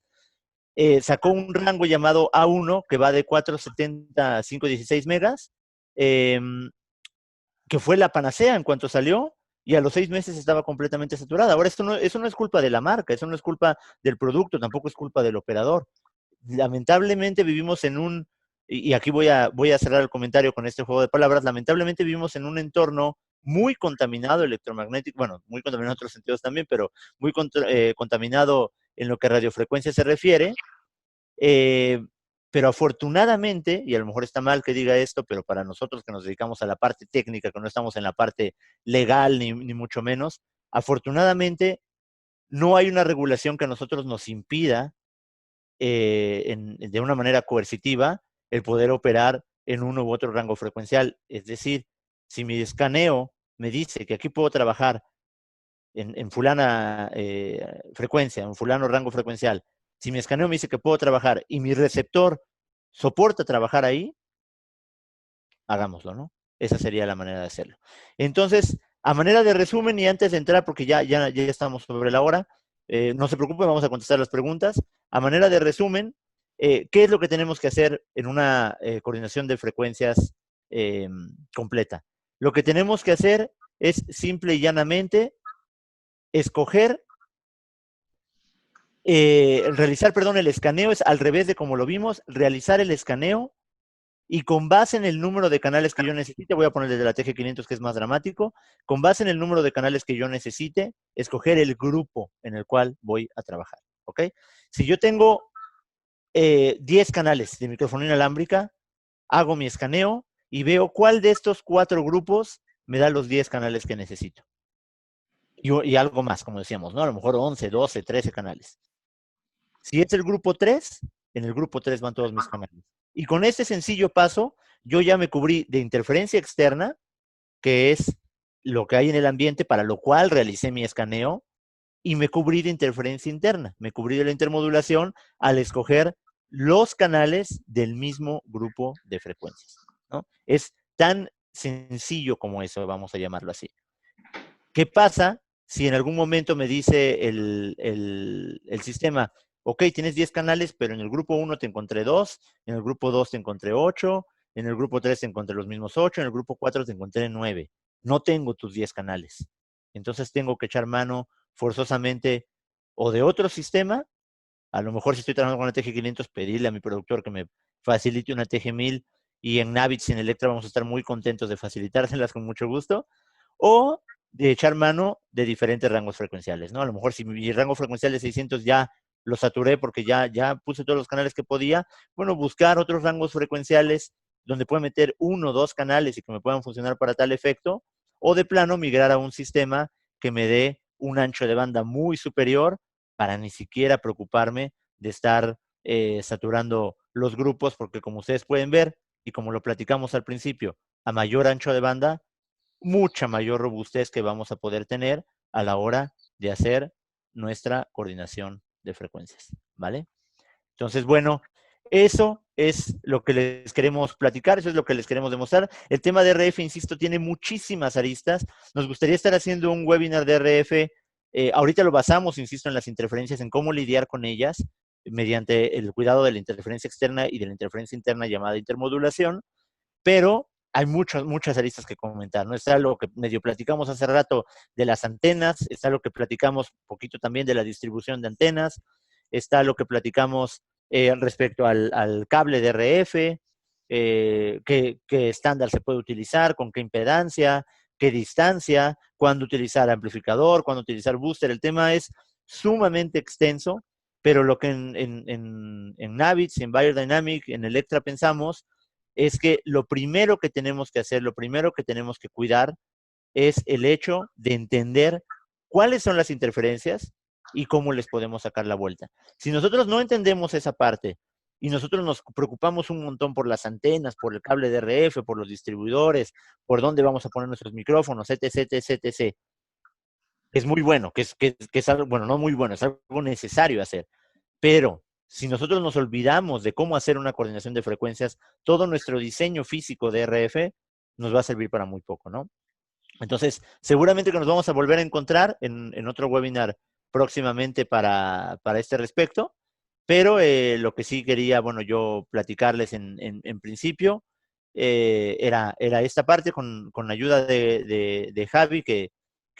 sacó un rango llamado A1 que va de 470 a 516 megas, eh, que fue la panacea en cuanto salió, y a los 6 meses estaba completamente saturada. Ahora, eso no es culpa de la marca, eso no es culpa del producto, tampoco es culpa del operador. Lamentablemente vivimos en y aquí voy a cerrar el comentario con este juego de palabras, lamentablemente vivimos en un entorno muy contaminado electromagnético, bueno, muy contaminado en otros sentidos también, pero muy contaminado en lo que a radiofrecuencia se refiere, eh, pero afortunadamente, y a lo mejor está mal que diga esto, pero para nosotros que nos dedicamos a la parte técnica, que no estamos en la parte legal ni mucho menos, afortunadamente no hay una regulación que a nosotros nos impida de una manera coercitiva el poder operar en uno u otro rango frecuencial. Es decir, si mi escaneo me dice que aquí puedo trabajar en fulana frecuencia, en fulano rango frecuencial, si mi escaneo me dice que puedo trabajar y mi receptor soporta trabajar ahí, hagámoslo, ¿no? Esa sería la manera de hacerlo. Entonces, a manera de resumen y antes de entrar, porque ya estamos sobre la hora, no se preocupen, vamos a contestar las preguntas. A manera de resumen, ¿qué es lo que tenemos que hacer en una coordinación de frecuencias completa? Lo que tenemos que hacer es simple y llanamente escoger, realizar, perdón, el escaneo, es al revés de como lo vimos, realizar el escaneo y con base en el número de canales que yo necesite, voy a poner desde la TG500 que es más dramático, con base en el número de canales que yo necesite, escoger el grupo en el cual voy a trabajar, ¿ok? Si yo tengo 10 canales de microfonía inalámbrica, hago mi escaneo y veo cuál de estos 4 grupos me da los 10 canales que necesito. Y algo más, como decíamos, ¿no? A lo mejor 11, 12, 13 canales. Si es el grupo 3, en el grupo 3 van todos mis canales. Y con este sencillo paso, yo ya me cubrí de interferencia externa, que es lo que hay en el ambiente, para lo cual realicé mi escaneo, y me cubrí de interferencia interna. Me cubrí de la intermodulación al escoger los canales del mismo grupo de frecuencias, ¿no? Es tan sencillo como eso, vamos a llamarlo así. ¿Qué pasa si en algún momento me dice el sistema, ok, tienes 10 canales, pero en el grupo 1 te encontré 2, en el grupo 2 te encontré 8, en el grupo 3 te encontré los mismos 8, en el grupo 4 te encontré 9? No tengo tus 10 canales. Entonces tengo que echar mano forzosamente o de otro sistema, a lo mejor si estoy trabajando con una TG500, pedirle a mi productor que me facilite una TG1000, y en Navits y en Electra vamos a estar muy contentos de facilitárselas con mucho gusto, o de echar mano de diferentes rangos frecuenciales, ¿no? A lo mejor si mi rango frecuencial de 600 ya lo saturé porque ya puse todos los canales que podía, bueno, buscar otros rangos frecuenciales donde pueda meter 1 o 2 canales y que me puedan funcionar para tal efecto, o de plano migrar a un sistema que me dé un ancho de banda muy superior para ni siquiera preocuparme de estar saturando los grupos, porque como ustedes pueden ver, y como lo platicamos al principio, a mayor ancho de banda, mucha mayor robustez que vamos a poder tener a la hora de hacer nuestra coordinación de frecuencias, ¿vale? Entonces, bueno, eso es lo que les queremos platicar, eso es lo que les queremos demostrar. El tema de RF, insisto, tiene muchísimas aristas. Nos gustaría estar haciendo un webinar de RF. Ahorita lo basamos, insisto, en las interferencias, en cómo lidiar con ellas mediante el cuidado de la interferencia externa y de la interferencia interna llamada intermodulación, pero hay muchas aristas que comentar, ¿no? Está lo que medio platicamos hace rato de las antenas, está lo que platicamos un poquito también de la distribución de antenas, está lo que platicamos respecto al cable de RF, qué estándar se puede utilizar, con qué impedancia, qué distancia, cuándo utilizar amplificador, cuándo utilizar booster. El tema es sumamente extenso, pero lo que en Navits, en Biodynamic, en Electra pensamos es que lo primero que tenemos que hacer, lo primero que tenemos que cuidar es el hecho de entender cuáles son las interferencias y cómo les podemos sacar la vuelta. Si nosotros no entendemos esa parte y nosotros nos preocupamos un montón por las antenas, por el cable de RF, por los distribuidores, por dónde vamos a poner nuestros micrófonos, etc., etc., etc., es muy bueno, que es algo, bueno, no muy bueno, es algo necesario hacer. Pero si nosotros nos olvidamos de cómo hacer una coordinación de frecuencias, todo nuestro diseño físico de RF nos va a servir para muy poco, ¿no? Entonces, seguramente que nos vamos a volver a encontrar en otro webinar próximamente para este respecto, pero lo que sí quería, bueno, yo platicarles en principio, era esta parte con ayuda de Javi, que,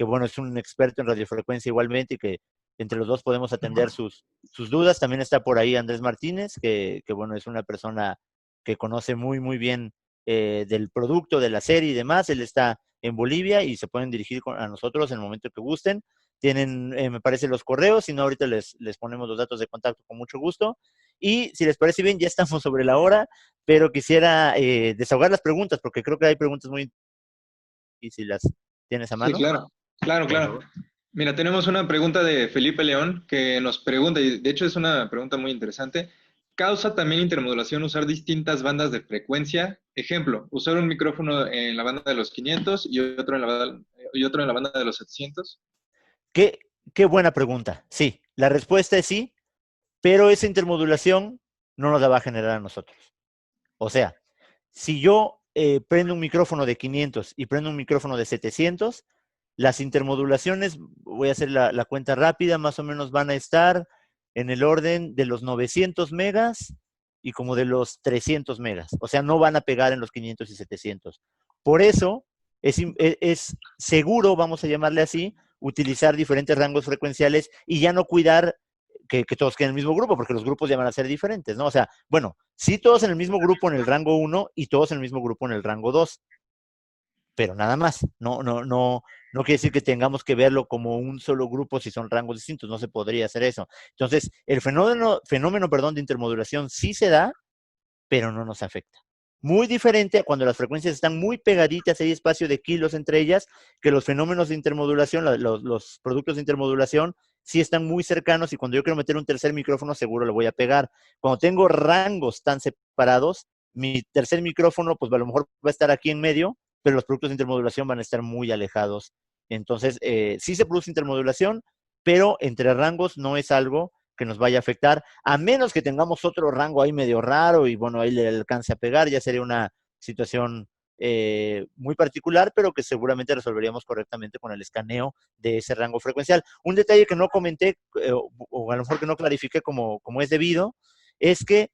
bueno, es un experto en radiofrecuencia igualmente y que entre los dos podemos atender sus dudas. También está por ahí Andrés Martínez, que bueno, es una persona que conoce muy, muy bien del producto, de la serie y demás. Él está en Bolivia y se pueden dirigir a nosotros en el momento que gusten. Tienen, me parece, los correos, si no, ahorita les ponemos los datos de contacto con mucho gusto. Y si les parece bien, ya estamos sobre la hora, pero quisiera desahogar las preguntas, porque creo que hay preguntas muy... ¿Y si las tienes a Sí, mano? claro, claro, claro. Mira, tenemos una pregunta de Felipe León que nos pregunta, y de hecho es una pregunta muy interesante. ¿causa también intermodulación usar distintas bandas de frecuencia? Ejemplo, usar un micrófono en la banda de los 500 y otro en la banda de los 700. Qué, qué buena pregunta. Sí, la respuesta es sí, pero esa intermodulación no nos la va a generar a nosotros. O sea, si yo prendo un micrófono de 500 y prendo un micrófono de 700, las intermodulaciones, voy a hacer la cuenta rápida, más o menos van a estar en el orden de los 900 megas y como de los 300 megas. O sea, no van a pegar en los 500 y 700. Por eso es seguro, vamos a llamarle así, utilizar diferentes rangos frecuenciales y ya no cuidar que todos queden en el mismo grupo, porque los grupos ya van a ser diferentes, ¿no? O sea, bueno, sí todos en el mismo grupo en el rango 1 y todos en el mismo grupo en el rango 2, pero nada más. No quiere decir que tengamos que verlo como un solo grupo si son rangos distintos, no se podría hacer eso. Entonces, el fenómeno de intermodulación sí se da, pero no nos afecta. Muy diferente a cuando las frecuencias están muy pegaditas, hay espacio de kilos entre ellas, que los fenómenos de intermodulación, los productos de intermodulación, sí están muy cercanos y cuando yo quiero meter un tercer micrófono seguro le voy a pegar. Cuando tengo rangos tan separados, mi tercer micrófono pues a lo mejor va a estar aquí en medio, pero los productos de intermodulación van a estar muy alejados. Entonces, sí se produce intermodulación, pero entre rangos no es algo que nos vaya a afectar, a menos que tengamos otro rango ahí medio raro y bueno, ahí le alcance a pegar, ya sería una situación muy particular, pero que seguramente resolveríamos correctamente con el escaneo de ese rango frecuencial. Un detalle que no comenté, o a lo mejor que no clarifiqué como es debido, es que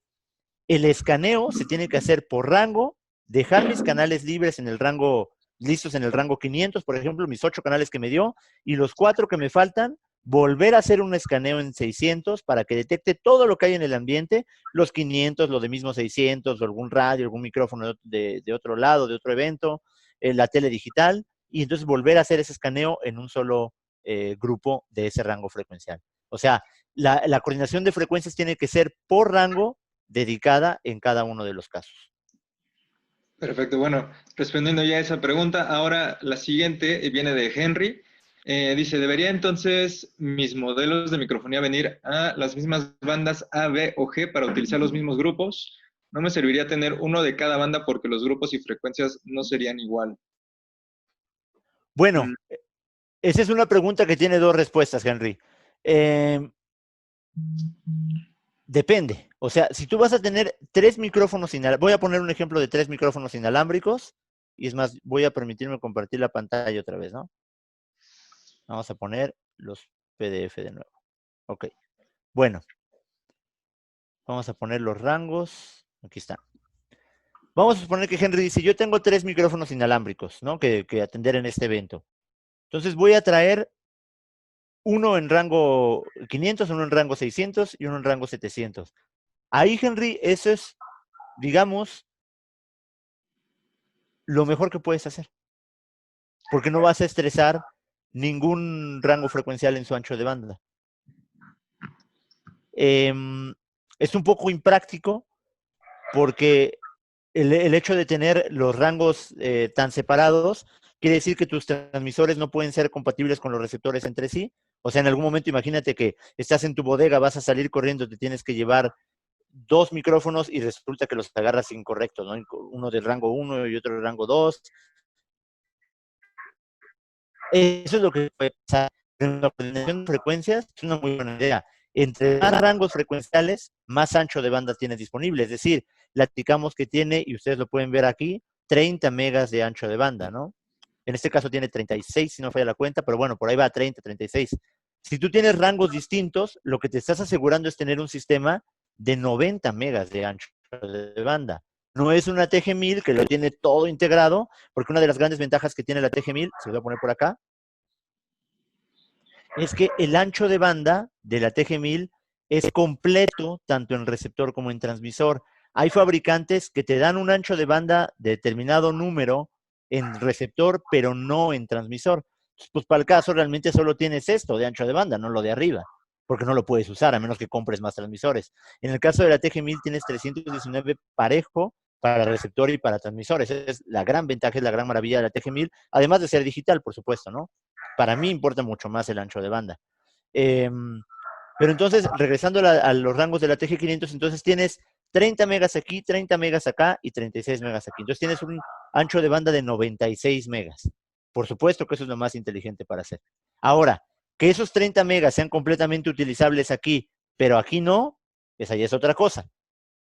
el escaneo se tiene que hacer por rango, dejar mis canales libres en el rango, listos en el rango 500, por ejemplo, mis 8 canales que me dio, y los 4 que me faltan, volver a hacer un escaneo en 600 para que detecte todo lo que hay en el ambiente, los 500, lo de mismo 600, o algún radio, algún micrófono de otro lado, de otro evento, la tele digital, y entonces volver a hacer ese escaneo en un solo grupo de ese rango frecuencial. O sea, la coordinación de frecuencias tiene que ser por rango dedicada en cada uno de los casos. Perfecto, bueno, respondiendo ya a esa pregunta, ahora la siguiente viene de Henry. Dice, ¿debería entonces mis modelos de microfonía venir a las mismas bandas A, B o G para utilizar los mismos grupos? No me serviría tener uno de cada banda porque los grupos y frecuencias no serían igual. Bueno, esa es una pregunta que tiene dos respuestas, Henry. Depende. O sea, si tú vas a tener 3 micrófonos inalámbricos, voy a poner un ejemplo de 3 micrófonos inalámbricos, y es más, voy a permitirme compartir la pantalla otra vez, ¿no? Vamos a poner los PDF de nuevo. Ok. Bueno, vamos a poner los rangos. Aquí están. Vamos a suponer que Henry dice, yo tengo 3 micrófonos inalámbricos, ¿no? Que atender en este evento. Entonces voy a traer uno en rango 500, uno en rango 600 y uno en rango 700. Ahí, Henry, eso es, digamos, lo mejor que puedes hacer. Porque no vas a estresar ningún rango frecuencial en su ancho de banda. Es un poco impráctico porque el hecho de tener los rangos tan separados quiere decir que tus transmisores no pueden ser compatibles con los receptores entre sí. O sea, en algún momento imagínate que estás en tu bodega, vas a salir corriendo, te tienes que llevar 2 micrófonos y resulta que los agarras incorrectos, ¿no? Uno del rango 1 y otro del rango 2. Eso es lo que puede pasar. En la coordinación de frecuencias es una muy buena idea. Entre más rangos frecuenciales, más ancho de banda tiene disponible. Es decir, platicamos que tiene, y ustedes lo pueden ver aquí, 30 megas de ancho de banda, ¿no? En este caso tiene 36, si no falla la cuenta, pero bueno, por ahí va a 30, 36. Si tú tienes rangos distintos, lo que te estás asegurando es tener un sistema de 90 megas de ancho de banda. No es una TG-1000 que lo tiene todo integrado, porque una de las grandes ventajas que tiene la TG-1000, se lo voy a poner por acá, es que el ancho de banda de la TG-1000 es completo tanto en receptor como en transmisor. Hay fabricantes que te dan un ancho de banda de determinado número en receptor, pero no en transmisor. Pues para el caso realmente solo tienes esto de ancho de banda, no lo de arriba, porque no lo puedes usar a menos que compres más transmisores. En el caso de la TG-1000 tienes 319 parejo para receptor y para transmisores. Esa es la gran ventaja, es la gran maravilla de la TG-1000, además de ser digital, por supuesto, ¿no? Para mí importa mucho más el ancho de banda. Pero entonces, regresando a los rangos de la TG500, entonces tienes 30 megas aquí, 30 megas acá y 36 megas aquí. Entonces tienes un ancho de banda de 96 megas. Por supuesto que eso es lo más inteligente para hacer. Ahora, que esos 30 megas sean completamente utilizables aquí, pero aquí no, esa ya es otra cosa.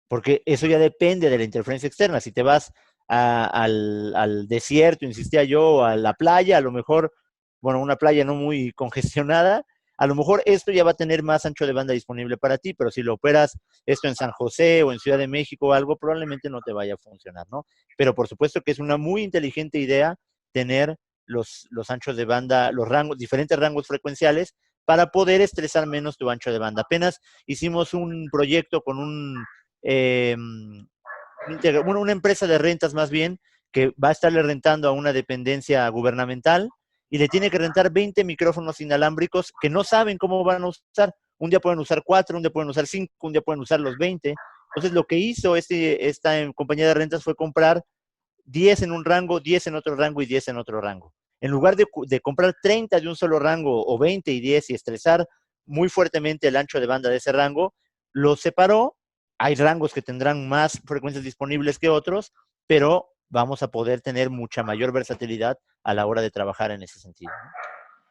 Porque eso ya depende de la interferencia externa. Si te vas al desierto, insistía yo, a la playa, a lo mejor, bueno, una playa no muy congestionada, a lo mejor esto ya va a tener más ancho de banda disponible para ti, pero si lo operas esto en San José o en Ciudad de México o algo, probablemente no te vaya a funcionar, ¿no? Pero por supuesto que es una muy inteligente idea tener los anchos de banda, los rangos, diferentes rangos frecuenciales para poder estresar menos tu ancho de banda. Apenas hicimos un proyecto con una empresa de rentas más bien, que va a estarle rentando a una dependencia gubernamental y le tiene que rentar 20 micrófonos inalámbricos que no saben cómo van a usar. Un día pueden usar 4, un día pueden usar 5, un día pueden usar los 20. Entonces lo que hizo esta compañía de rentas fue comprar 10 en un rango, 10 en otro rango y 10 en otro rango. En lugar de comprar 30 de un solo rango o 20 y 10 y estresar muy fuertemente el ancho de banda de ese rango, lo separó. Hay rangos que tendrán más frecuencias disponibles que otros, pero vamos a poder tener mucha mayor versatilidad a la hora de trabajar en ese sentido, ¿no?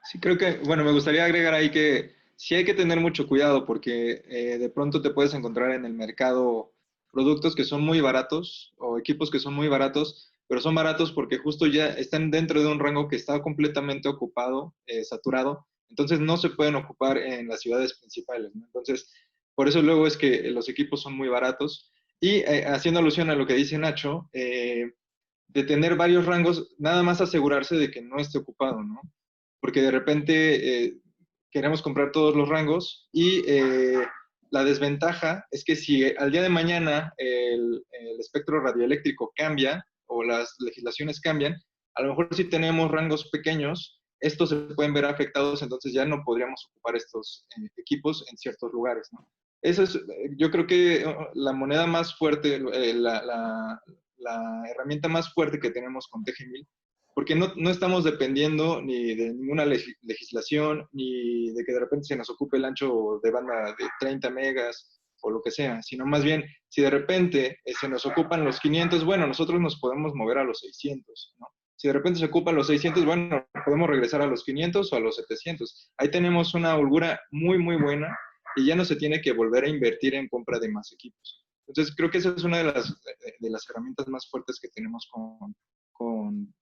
Sí, creo que, bueno, me gustaría agregar ahí que sí hay que tener mucho cuidado porque de pronto te puedes encontrar en el mercado productos que son muy baratos o equipos que son muy baratos, pero son baratos porque justo ya están dentro de un rango que está completamente ocupado, saturado, entonces no se pueden ocupar en las ciudades principales, ¿no? Entonces, por eso luego es que los equipos son muy baratos. Y haciendo alusión a lo que dice Nacho, de tener varios rangos, nada más asegurarse de que no esté ocupado, ¿no? Porque de repente queremos comprar todos los rangos y la desventaja es que si al día de mañana el espectro radioeléctrico cambia o las legislaciones cambian, a lo mejor si tenemos rangos pequeños, estos se pueden ver afectados, entonces ya no podríamos ocupar estos equipos en ciertos lugares, ¿no? Eso es, yo creo que la moneda más fuerte, la herramienta más fuerte que tenemos con TG1000, porque no estamos dependiendo ni de ninguna legislación, ni de que de repente se nos ocupe el ancho de banda de 30 megas o lo que sea, sino más bien, si de repente se nos ocupan los 500, bueno, nosotros nos podemos mover a los 600, ¿no? Si de repente se ocupan los 600, bueno, podemos regresar a los 500 o a los 700. Ahí tenemos una holgura muy, muy buena y ya no se tiene que volver a invertir en compra de más equipos. Entonces, creo que esa es una de las herramientas más fuertes que tenemos con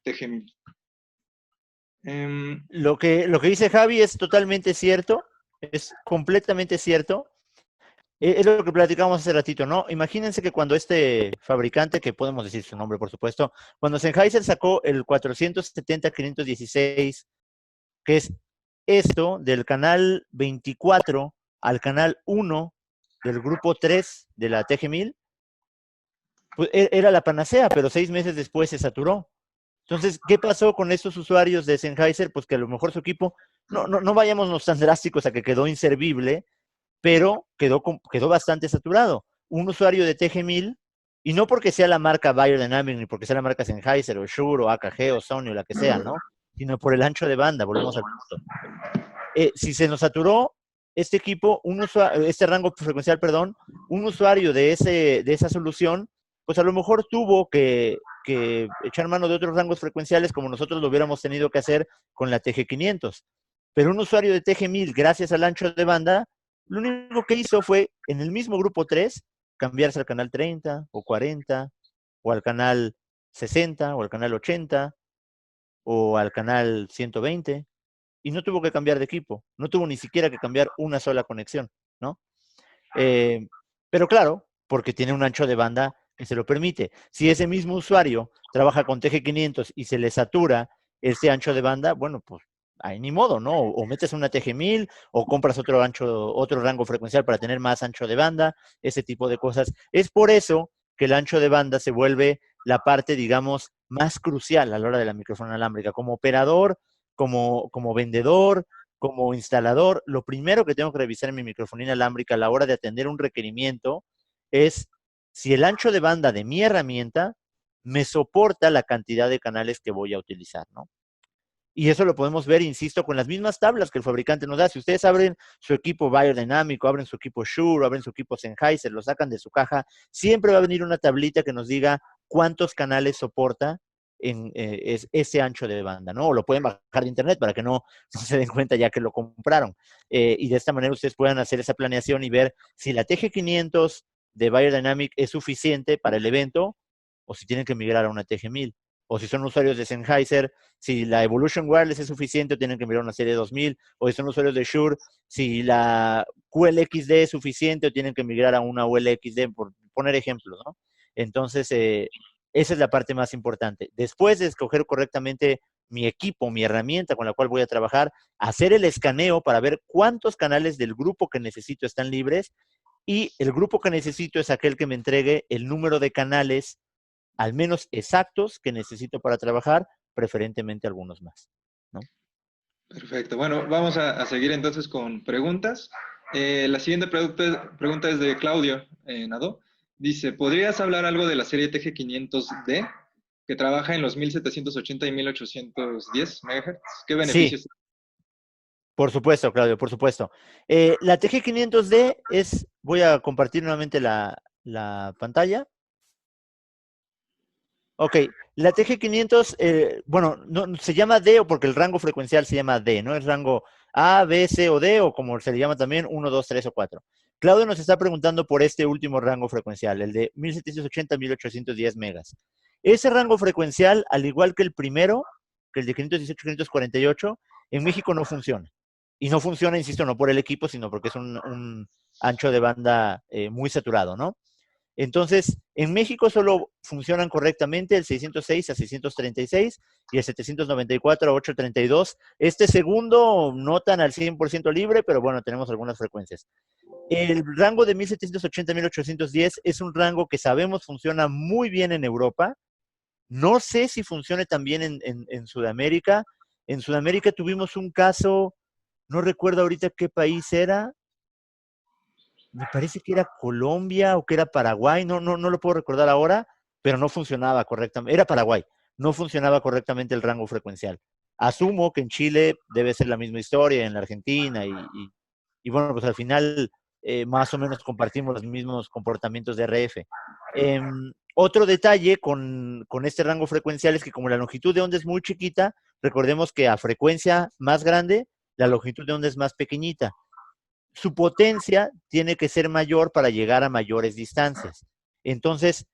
TG1000. Lo que dice Javi es totalmente cierto, es completamente cierto. Es lo que platicamos hace ratito, ¿no? Imagínense que cuando este fabricante, que podemos decir su nombre, por supuesto, cuando Sennheiser sacó el 470-516, que es esto del canal 24 al canal 1 del grupo 3 de la TG1000, pues era la panacea, pero 6 meses después se saturó. Entonces, ¿qué pasó con estos usuarios de Sennheiser? Pues que a lo mejor su equipo, no vayámonos tan drásticos a que quedó inservible, pero quedó bastante saturado. Un usuario de TG1000, y no porque sea la marca Beyerdynamic, ni porque sea la marca Sennheiser, o Shure, o AKG, o Sony, o la que sea, ¿no? Sino por el ancho de banda, volvemos al punto. Si se nos saturó este equipo, este rango frecuencial, perdón, un usuario de esa solución, pues a lo mejor tuvo que echar mano de otros rangos frecuenciales como nosotros lo hubiéramos tenido que hacer con la TG500. Pero un usuario de TG1000, gracias al ancho de banda, lo único que hizo fue, en el mismo grupo 3, cambiarse al canal 30 o 40, o al canal 60, o al canal 80, o al canal 120, y no tuvo que cambiar de equipo, no tuvo ni siquiera que cambiar una sola conexión, ¿no? Pero claro, porque tiene un ancho de banda que se lo permite. Si ese mismo usuario trabaja con TG500 y se le satura ese ancho de banda, bueno, pues ahí ni modo, ¿no? O metes una TG1000 o compras otro rango frecuencial para tener más ancho de banda, ese tipo de cosas. Es por eso que el ancho de banda se vuelve la parte, digamos, más crucial a la hora de la micrófono inalámbrica. Como operador, como vendedor, como instalador, lo primero que tengo que revisar en mi microfonía inalámbrica a la hora de atender un requerimiento es si el ancho de banda de mi herramienta me soporta la cantidad de canales que voy a utilizar, ¿no? Y eso lo podemos ver, insisto, con las mismas tablas que el fabricante nos da. Si ustedes abren su equipo Beyerdynamic, o abren su equipo Shure, o abren su equipo Sennheiser, lo sacan de su caja, siempre va a venir una tablita que nos diga cuántos canales soporta en ese ancho de banda, ¿no? O lo pueden bajar de internet para que no se den cuenta ya que lo compraron. Y de esta manera ustedes puedan hacer esa planeación y ver si la TG500 de Beyerdynamic es suficiente para el evento o si tienen que migrar a una TG1000. O si son usuarios de Sennheiser, si la Evolution Wireless es suficiente o tienen que mirar una serie 2000, o si son usuarios de Shure, si la QLXD es suficiente o tienen que migrar a una ULXD, por poner ejemplos, ¿no? Entonces, esa es la parte más importante. Después de escoger correctamente mi equipo, mi herramienta con la cual voy a trabajar, hacer el escaneo para ver cuántos canales del grupo que necesito están libres, y el grupo que necesito es aquel que me entregue el número de canales al menos exactos que necesito para trabajar, preferentemente algunos más, ¿no? Perfecto. Bueno, vamos a seguir entonces con preguntas. La siguiente pregunta es de Claudio Nado. Dice, ¿podrías hablar algo de la serie TG500D que trabaja en los 1780 y 1810 MHz? ¿Qué Sí, beneficios? por supuesto, Claudio, por supuesto. La TG500D es, voy a compartir nuevamente la pantalla. Ok, la TG500, bueno, no, se llama D porque el rango frecuencial se llama D, ¿no? Es rango A, B, C o D, o como se le llama también 1, 2, 3 o 4. Claudio nos está preguntando por este último rango frecuencial, el de 1780 a 1810 megas. Ese rango frecuencial, al igual que el primero, que el de 518-548, en México no funciona. Y no funciona, insisto, no por el equipo, sino porque es un ancho de banda muy saturado, ¿no? Entonces, en México solo funcionan correctamente el 606 a 636 y el 794 a 832. Este segundo no tan al 100% libre, pero bueno, tenemos algunas frecuencias. El rango de 1780 a 1810 es un rango que sabemos funciona muy bien en Europa. No sé si funcione también en Sudamérica. En Sudamérica tuvimos un caso, no recuerdo ahorita qué país era, me parece que era Colombia o que era Paraguay, no lo puedo recordar ahora, pero no funcionaba correctamente, era Paraguay, no funcionaba correctamente el rango frecuencial. Asumo que en Chile debe ser la misma historia, en la Argentina, y bueno, pues al final más o menos compartimos los mismos comportamientos de RF. Otro detalle con este rango frecuencial es que como la longitud de onda es muy chiquita, recordemos que a frecuencia más grande, la longitud de onda es más pequeñita. Su potencia tiene que ser mayor para llegar a mayores distancias. Entonces,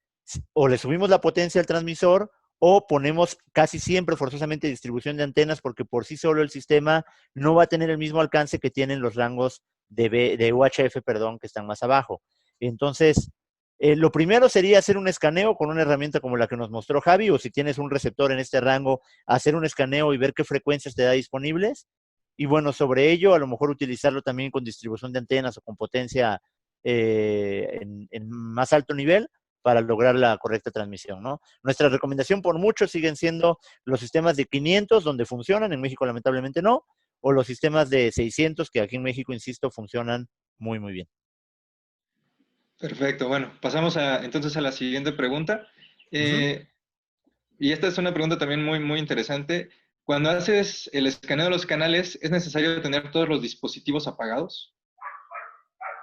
o le subimos la potencia al transmisor o ponemos casi siempre forzosamente distribución de antenas porque por sí solo el sistema no va a tener el mismo alcance que tienen los rangos de UHF, perdón, que están más abajo. Entonces, lo primero sería hacer un escaneo con una herramienta como la que nos mostró Javi, o si tienes un receptor en este rango, hacer un escaneo y ver qué frecuencias te da disponibles. Y bueno, sobre ello, a lo mejor utilizarlo también con distribución de antenas o con potencia en más alto nivel para lograr la correcta transmisión, ¿no? Nuestra recomendación por mucho siguen siendo los sistemas de 500, donde funcionan, en México lamentablemente no, o los sistemas de 600, que aquí en México, insisto, funcionan muy, muy bien. Perfecto. Bueno, pasamos entonces a la siguiente pregunta. Ujú. Y esta es una pregunta también muy, muy interesante. Cuando haces el escaneo de los canales, ¿es necesario tener todos los dispositivos apagados?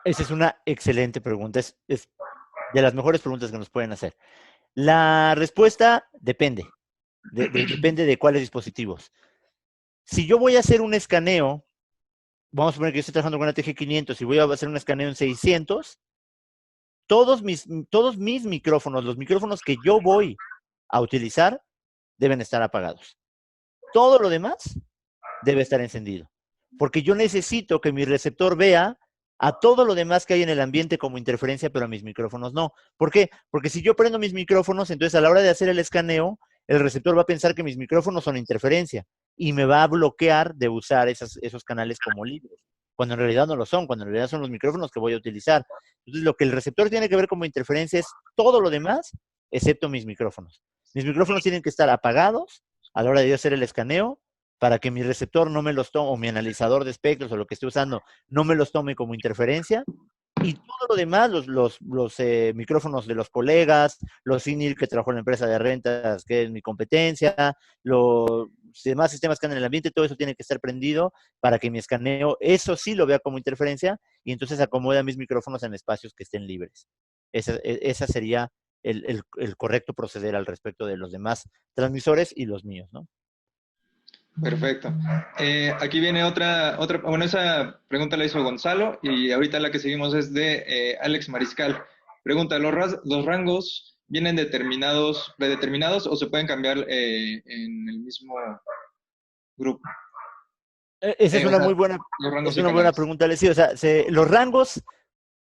Esa es una excelente pregunta, es de las mejores preguntas que nos pueden hacer. La respuesta depende, depende de cuáles dispositivos. Si yo voy a hacer un escaneo, vamos a suponer que yo estoy trabajando con una TG500 y voy a hacer un escaneo en 600, todos mis micrófonos, los micrófonos que yo voy a utilizar, deben estar apagados. Todo lo demás debe estar encendido. Porque yo necesito que mi receptor vea a todo lo demás que hay en el ambiente como interferencia, pero a mis micrófonos no. ¿Por qué? Porque si yo prendo mis micrófonos, entonces a la hora de hacer el escaneo, el receptor va a pensar que mis micrófonos son interferencia y me va a bloquear de usar esos canales como libres, cuando en realidad no lo son, cuando en realidad son los micrófonos que voy a utilizar. Entonces lo que el receptor tiene que ver como interferencia es todo lo demás, excepto mis micrófonos. Mis micrófonos tienen que estar apagados a la hora de yo hacer el escaneo para que mi receptor no me los tome, o mi analizador de espectros o lo que esté usando, no me los tome como interferencia, Y todo lo demás, los micrófonos de los colegas, los INIL que trabajó en la empresa de rentas, que es mi competencia, los demás sistemas que andan en el ambiente, todo eso tiene que estar prendido para que mi escaneo, eso sí lo vea como interferencia, y entonces acomoda mis micrófonos en espacios que estén libres. Esa sería el correcto proceder al respecto de los demás transmisores y los míos, ¿no? Perfecto. Aquí viene bueno, esa pregunta la hizo Gonzalo y ahorita la que seguimos es de Alex Mariscal. Pregunta, ¿los rangos vienen predeterminados o se pueden cambiar en el mismo grupo? Esa es O una sea, muy buena, los rangos es de una buena canales. pregunta, Leslie. O sea, los rangos,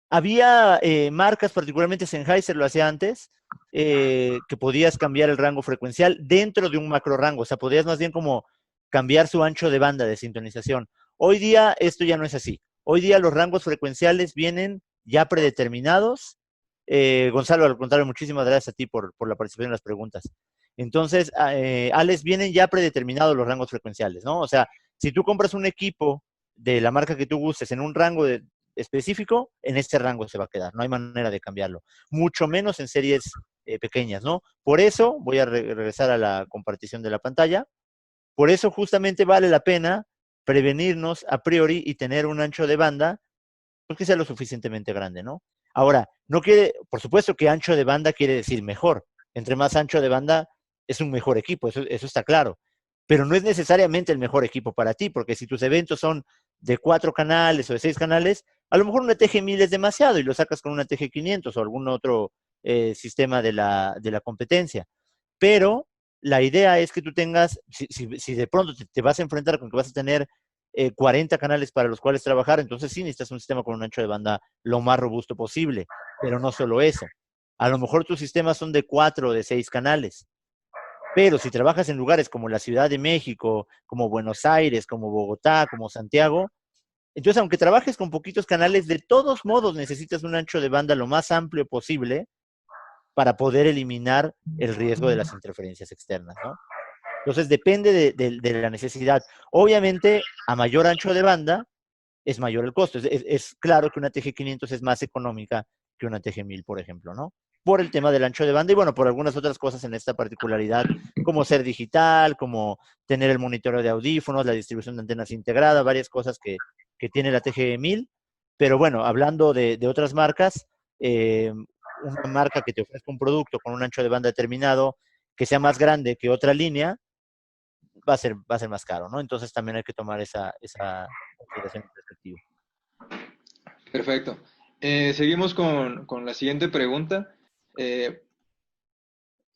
había marcas, particularmente Sennheiser lo hacía antes, que podías cambiar el rango frecuencial dentro de un macro rango. O sea, podías más bien como cambiar su ancho de banda de sintonización. Hoy día esto ya no es así. Hoy día los rangos frecuenciales vienen ya predeterminados. Gonzalo, al contrario, muchísimas gracias a ti por la participación en las preguntas. Entonces, Alex, vienen ya predeterminados los rangos frecuenciales, ¿no? O sea, si tú compras un equipo de la marca que tú gustes en un rango específico, en este rango se va a quedar, no hay manera de cambiarlo, mucho menos en series pequeñas, ¿no? Por eso, voy a regresar a la compartición de la pantalla, por eso justamente vale la pena prevenirnos a priori y tener un ancho de banda pues, que sea lo suficientemente grande, ¿no? Ahora, no quiere, por supuesto que ancho de banda quiere decir mejor. Entre más ancho de banda es un mejor equipo, eso está claro. Pero no es necesariamente el mejor equipo para ti, porque si tus eventos son de 4 canales o de 6 canales, a lo mejor una TG1000 es demasiado y lo sacas con una TG500 o algún otro sistema de la competencia. Pero la idea es que tú tengas, si de pronto te vas a enfrentar con que vas a tener 40 canales para los cuales trabajar, entonces sí necesitas un sistema con un ancho de banda lo más robusto posible, pero no solo eso. A lo mejor tus sistemas son de 4 o de 6 canales, pero si trabajas en lugares como la Ciudad de México, como Buenos Aires, como Bogotá, como Santiago, entonces aunque trabajes con poquitos canales, de todos modos necesitas un ancho de banda lo más amplio posible para poder eliminar el riesgo de las interferencias externas, ¿no? Entonces depende de la necesidad. Obviamente, a mayor ancho de banda, es mayor el costo. Es claro que una TG500 es más económica que una TG1000, por ejemplo, ¿no? Por el tema del ancho de banda y bueno, por algunas otras cosas en esta particularidad, como ser digital, como tener el monitoreo de audífonos, la distribución de antenas integrada, varias cosas que tiene la TG1000. Pero bueno, hablando de otras marcas, una marca que te ofrezca un producto con un ancho de banda determinado que sea más grande que otra línea, va a ser más caro, ¿no? Entonces también hay que tomar esa consideración y perspectiva. Perfecto. Seguimos con la siguiente pregunta. Eh,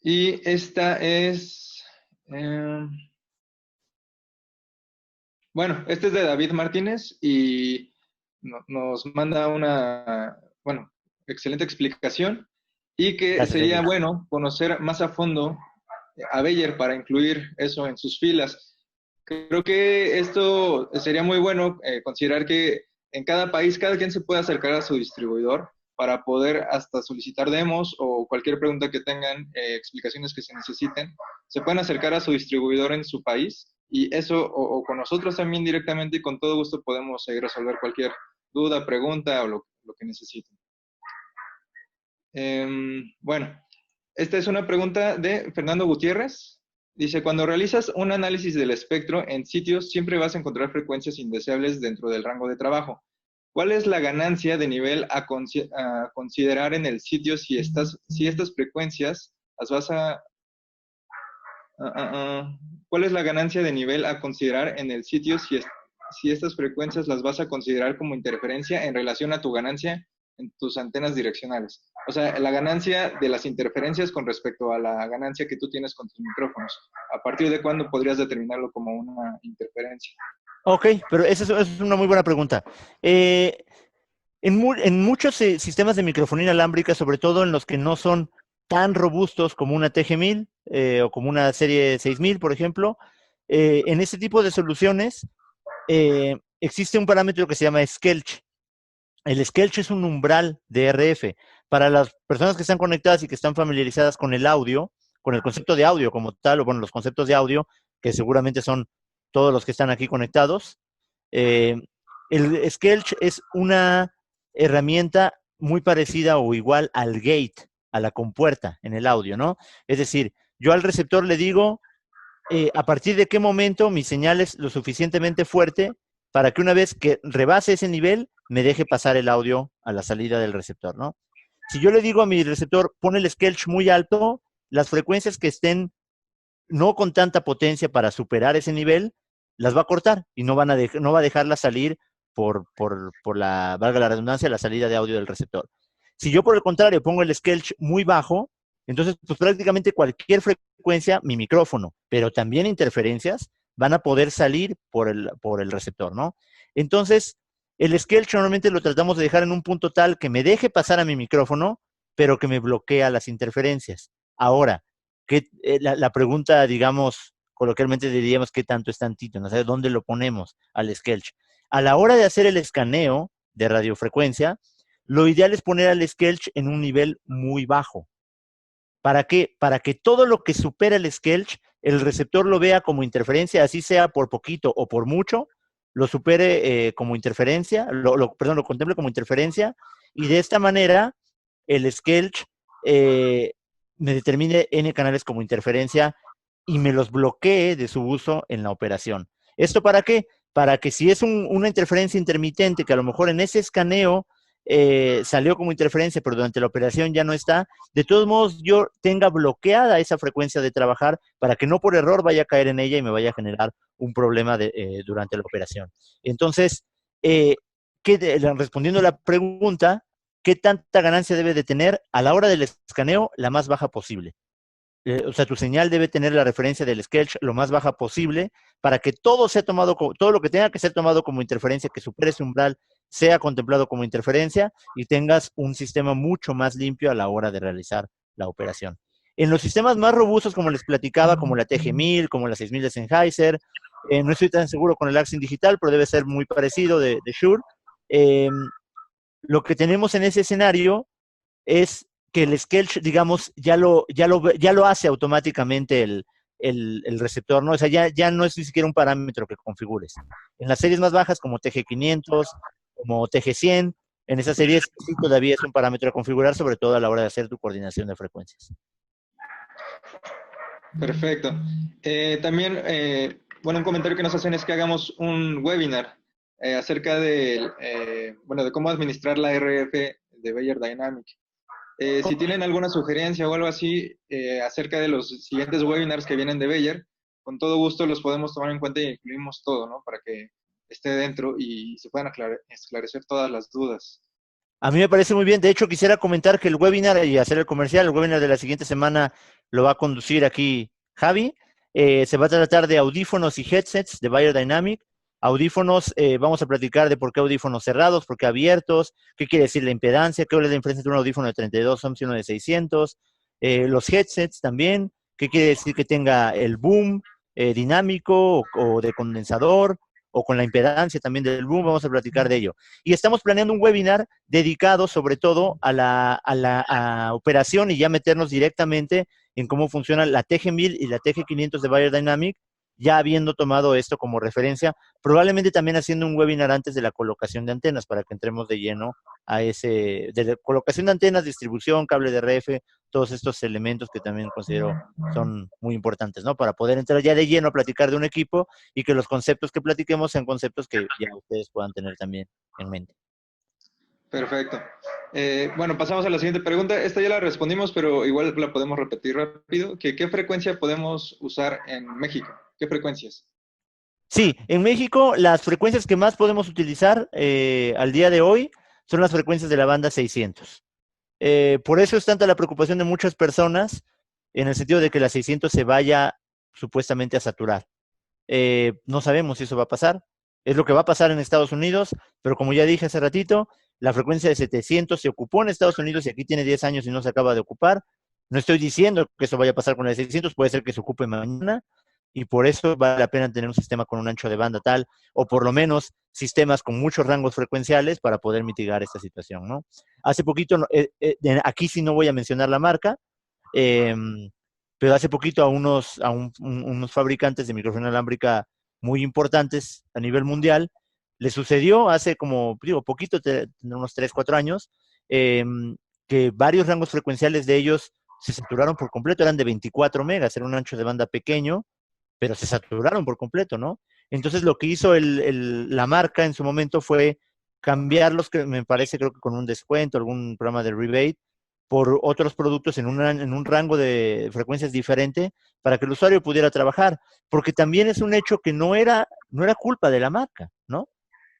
y esta es... bueno, este es de David Martínez y nos manda una, bueno, excelente explicación y que Gracias, sería David. bueno conocer más a fondo a Bayer para incluir eso en sus filas. Creo que esto sería muy bueno considerar que en cada país cada quien se puede acercar a su distribuidor para poder hasta solicitar demos o cualquier pregunta que tengan, explicaciones que se necesiten, se pueden acercar a su distribuidor en su país y eso o con nosotros también directamente y con todo gusto podemos resolver cualquier duda, pregunta o lo que necesiten. Bueno, esta es una pregunta de Fernando Gutiérrez. Dice, cuando realizas un análisis del espectro en sitios, siempre vas a encontrar frecuencias indeseables dentro del rango de trabajo. ¿Cuál es la ganancia de nivel a considerar en el sitio si estas frecuencias las vas ¿cuál es la ganancia de nivel a considerar en el sitio si estas frecuencias las vas a considerar como interferencia en relación a tu ganancia en tus antenas direccionales? O sea, la ganancia de las interferencias con respecto a la ganancia que tú tienes con tus micrófonos. ¿A partir de cuándo podrías determinarlo como una interferencia? Ok, pero esa es una muy buena pregunta. En muchos sistemas de microfonía inalámbrica, sobre todo en los que no son tan robustos como una TG1000 o como una serie 6000, por ejemplo, en ese tipo de soluciones existe un parámetro que se llama Skelch. El Skelch es un umbral de RF. Para las personas que están conectadas y que están familiarizadas con el audio, con el concepto de audio como tal, o bueno, los conceptos de audio, que seguramente son todos los que están aquí conectados, el Skelch es una herramienta muy parecida o igual al gate, a la compuerta en el audio, ¿no? Es decir, yo al receptor le digo a partir de qué momento mi señal es lo suficientemente fuerte para que una vez que rebase ese nivel, me deje pasar el audio a la salida del receptor, ¿no? Si yo le digo a mi receptor, pone el squelch muy alto, las frecuencias que estén no con tanta potencia para superar ese nivel, las va a cortar y no va a dejarla salir por la, valga la redundancia, la salida de audio del receptor. Si yo por el contrario pongo el squelch muy bajo, entonces pues prácticamente cualquier frecuencia, mi micrófono, pero también interferencias, van a poder salir por el receptor, ¿no? Entonces, el squelch normalmente lo tratamos de dejar en un punto tal que me deje pasar a mi micrófono, pero que me bloquea las interferencias. Ahora, la pregunta, digamos, coloquialmente diríamos qué tanto es tantito, ¿no? O sea, ¿dónde lo ponemos al squelch? A la hora de hacer el escaneo de radiofrecuencia, lo ideal es poner al squelch en un nivel muy bajo. ¿Para qué? Para que todo lo que supera el squelch, el receptor lo vea como interferencia, así sea por poquito o por mucho, lo supere como interferencia, perdón, lo contemple como interferencia, y de esta manera el squelch me determine N canales como interferencia y me los bloquee de su uso en la operación. ¿Esto para qué? Para que si es una interferencia intermitente, que a lo mejor en ese escaneo salió como interferencia, pero durante la operación ya no está, de todos modos yo tenga bloqueada esa frecuencia de trabajar para que no por error vaya a caer en ella y me vaya a generar un problema durante la operación. Entonces, respondiendo a la pregunta, ¿qué tanta ganancia debe de tener a la hora del escaneo? La más baja posible. O sea, tu señal debe tener la referencia del squelch lo más baja posible para que todo sea tomado, todo lo que tenga que ser tomado como interferencia, que supere ese umbral, sea contemplado como interferencia y tengas un sistema mucho más limpio a la hora de realizar la operación. En los sistemas más robustos, como les platicaba, como la TG1000, como la 6000 de Sennheiser, no estoy tan seguro con el Axin Digital, pero debe ser muy parecido de Shure. Lo que tenemos en ese escenario es que el squelch, digamos, ya lo hace automáticamente el receptor, ¿no? O sea, ya no es ni siquiera un parámetro que configures. En las series más bajas, como TG500, como TG100, en esas series sí todavía es un parámetro a configurar, sobre todo a la hora de hacer tu coordinación de frecuencias. Perfecto. También, bueno, un comentario que nos hacen es que hagamos un webinar acerca de cómo administrar la RF de Beyer Dynamic. Si tienen alguna sugerencia o algo así acerca de los siguientes webinars que vienen de Beyer, con todo gusto los podemos tomar en cuenta y incluimos todo, ¿no? Para que esté dentro y se puedan esclarecer todas las dudas. A mí me parece muy bien. De hecho, quisiera comentar que el webinar y hacer el comercial, el webinar de la siguiente semana lo va a conducir aquí Javi. Se va a tratar de audífonos y headsets de Beyer Dynamic. Audífonos, vamos a platicar de por qué audífonos cerrados, por qué abiertos, qué quiere decir la impedancia, qué es la diferencia entre un audífono de 32 ohms y uno de 600. Los headsets también, qué quiere decir que tenga el boom dinámico o de condensador, o con la impedancia también del boom, vamos a platicar de ello. Y estamos planeando un webinar dedicado sobre todo a la operación y ya meternos directamente en cómo funcionan la TG1000 y la TG500 de Beyer Dynamic, ya habiendo tomado esto como referencia, probablemente también haciendo un webinar antes de la colocación de antenas para que entremos de lleno a de la colocación de antenas, distribución, cable de RF, todos estos elementos que también considero son muy importantes, ¿no? Para poder entrar ya de lleno a platicar de un equipo y que los conceptos que platiquemos sean conceptos que ya ustedes puedan tener también en mente. Perfecto. Bueno, pasamos a la siguiente pregunta. Esta ya la respondimos, pero igual la podemos repetir rápido. ¿Qué frecuencia podemos usar en México? ¿Qué frecuencias? Sí, en México las frecuencias que más podemos utilizar al día de hoy son las frecuencias de la banda 600. Por eso es tanta la preocupación de muchas personas en el sentido de que la 600 se vaya supuestamente a saturar. No sabemos si eso va a pasar. Es lo que va a pasar en Estados Unidos, pero como ya dije hace ratito, la frecuencia de 700 se ocupó en Estados Unidos y aquí tiene 10 años y no se acaba de ocupar. No estoy diciendo que eso vaya a pasar con la de 600, puede ser que se ocupe mañana y por eso vale la pena tener un sistema con un ancho de banda tal, o por lo menos sistemas con muchos rangos frecuenciales para poder mitigar esta situación, ¿no? Hace poquito, aquí sí no voy a mencionar la marca, pero hace poquito a unos fabricantes de micrófono inalámbrica muy importantes a nivel mundial le sucedió hace como, digo, poquito, unos 3, 4 años, eh, que varios rangos frecuenciales de ellos se saturaron por completo, eran de 24 megas, era un ancho de banda pequeño, pero se saturaron por completo, ¿no? Entonces lo que hizo la marca en su momento fue cambiarlos, que me parece, creo que con un descuento, algún programa de rebate, por otros productos en un rango de frecuencias diferente para que el usuario pudiera trabajar, porque también es un hecho que no era culpa de la marca, ¿no?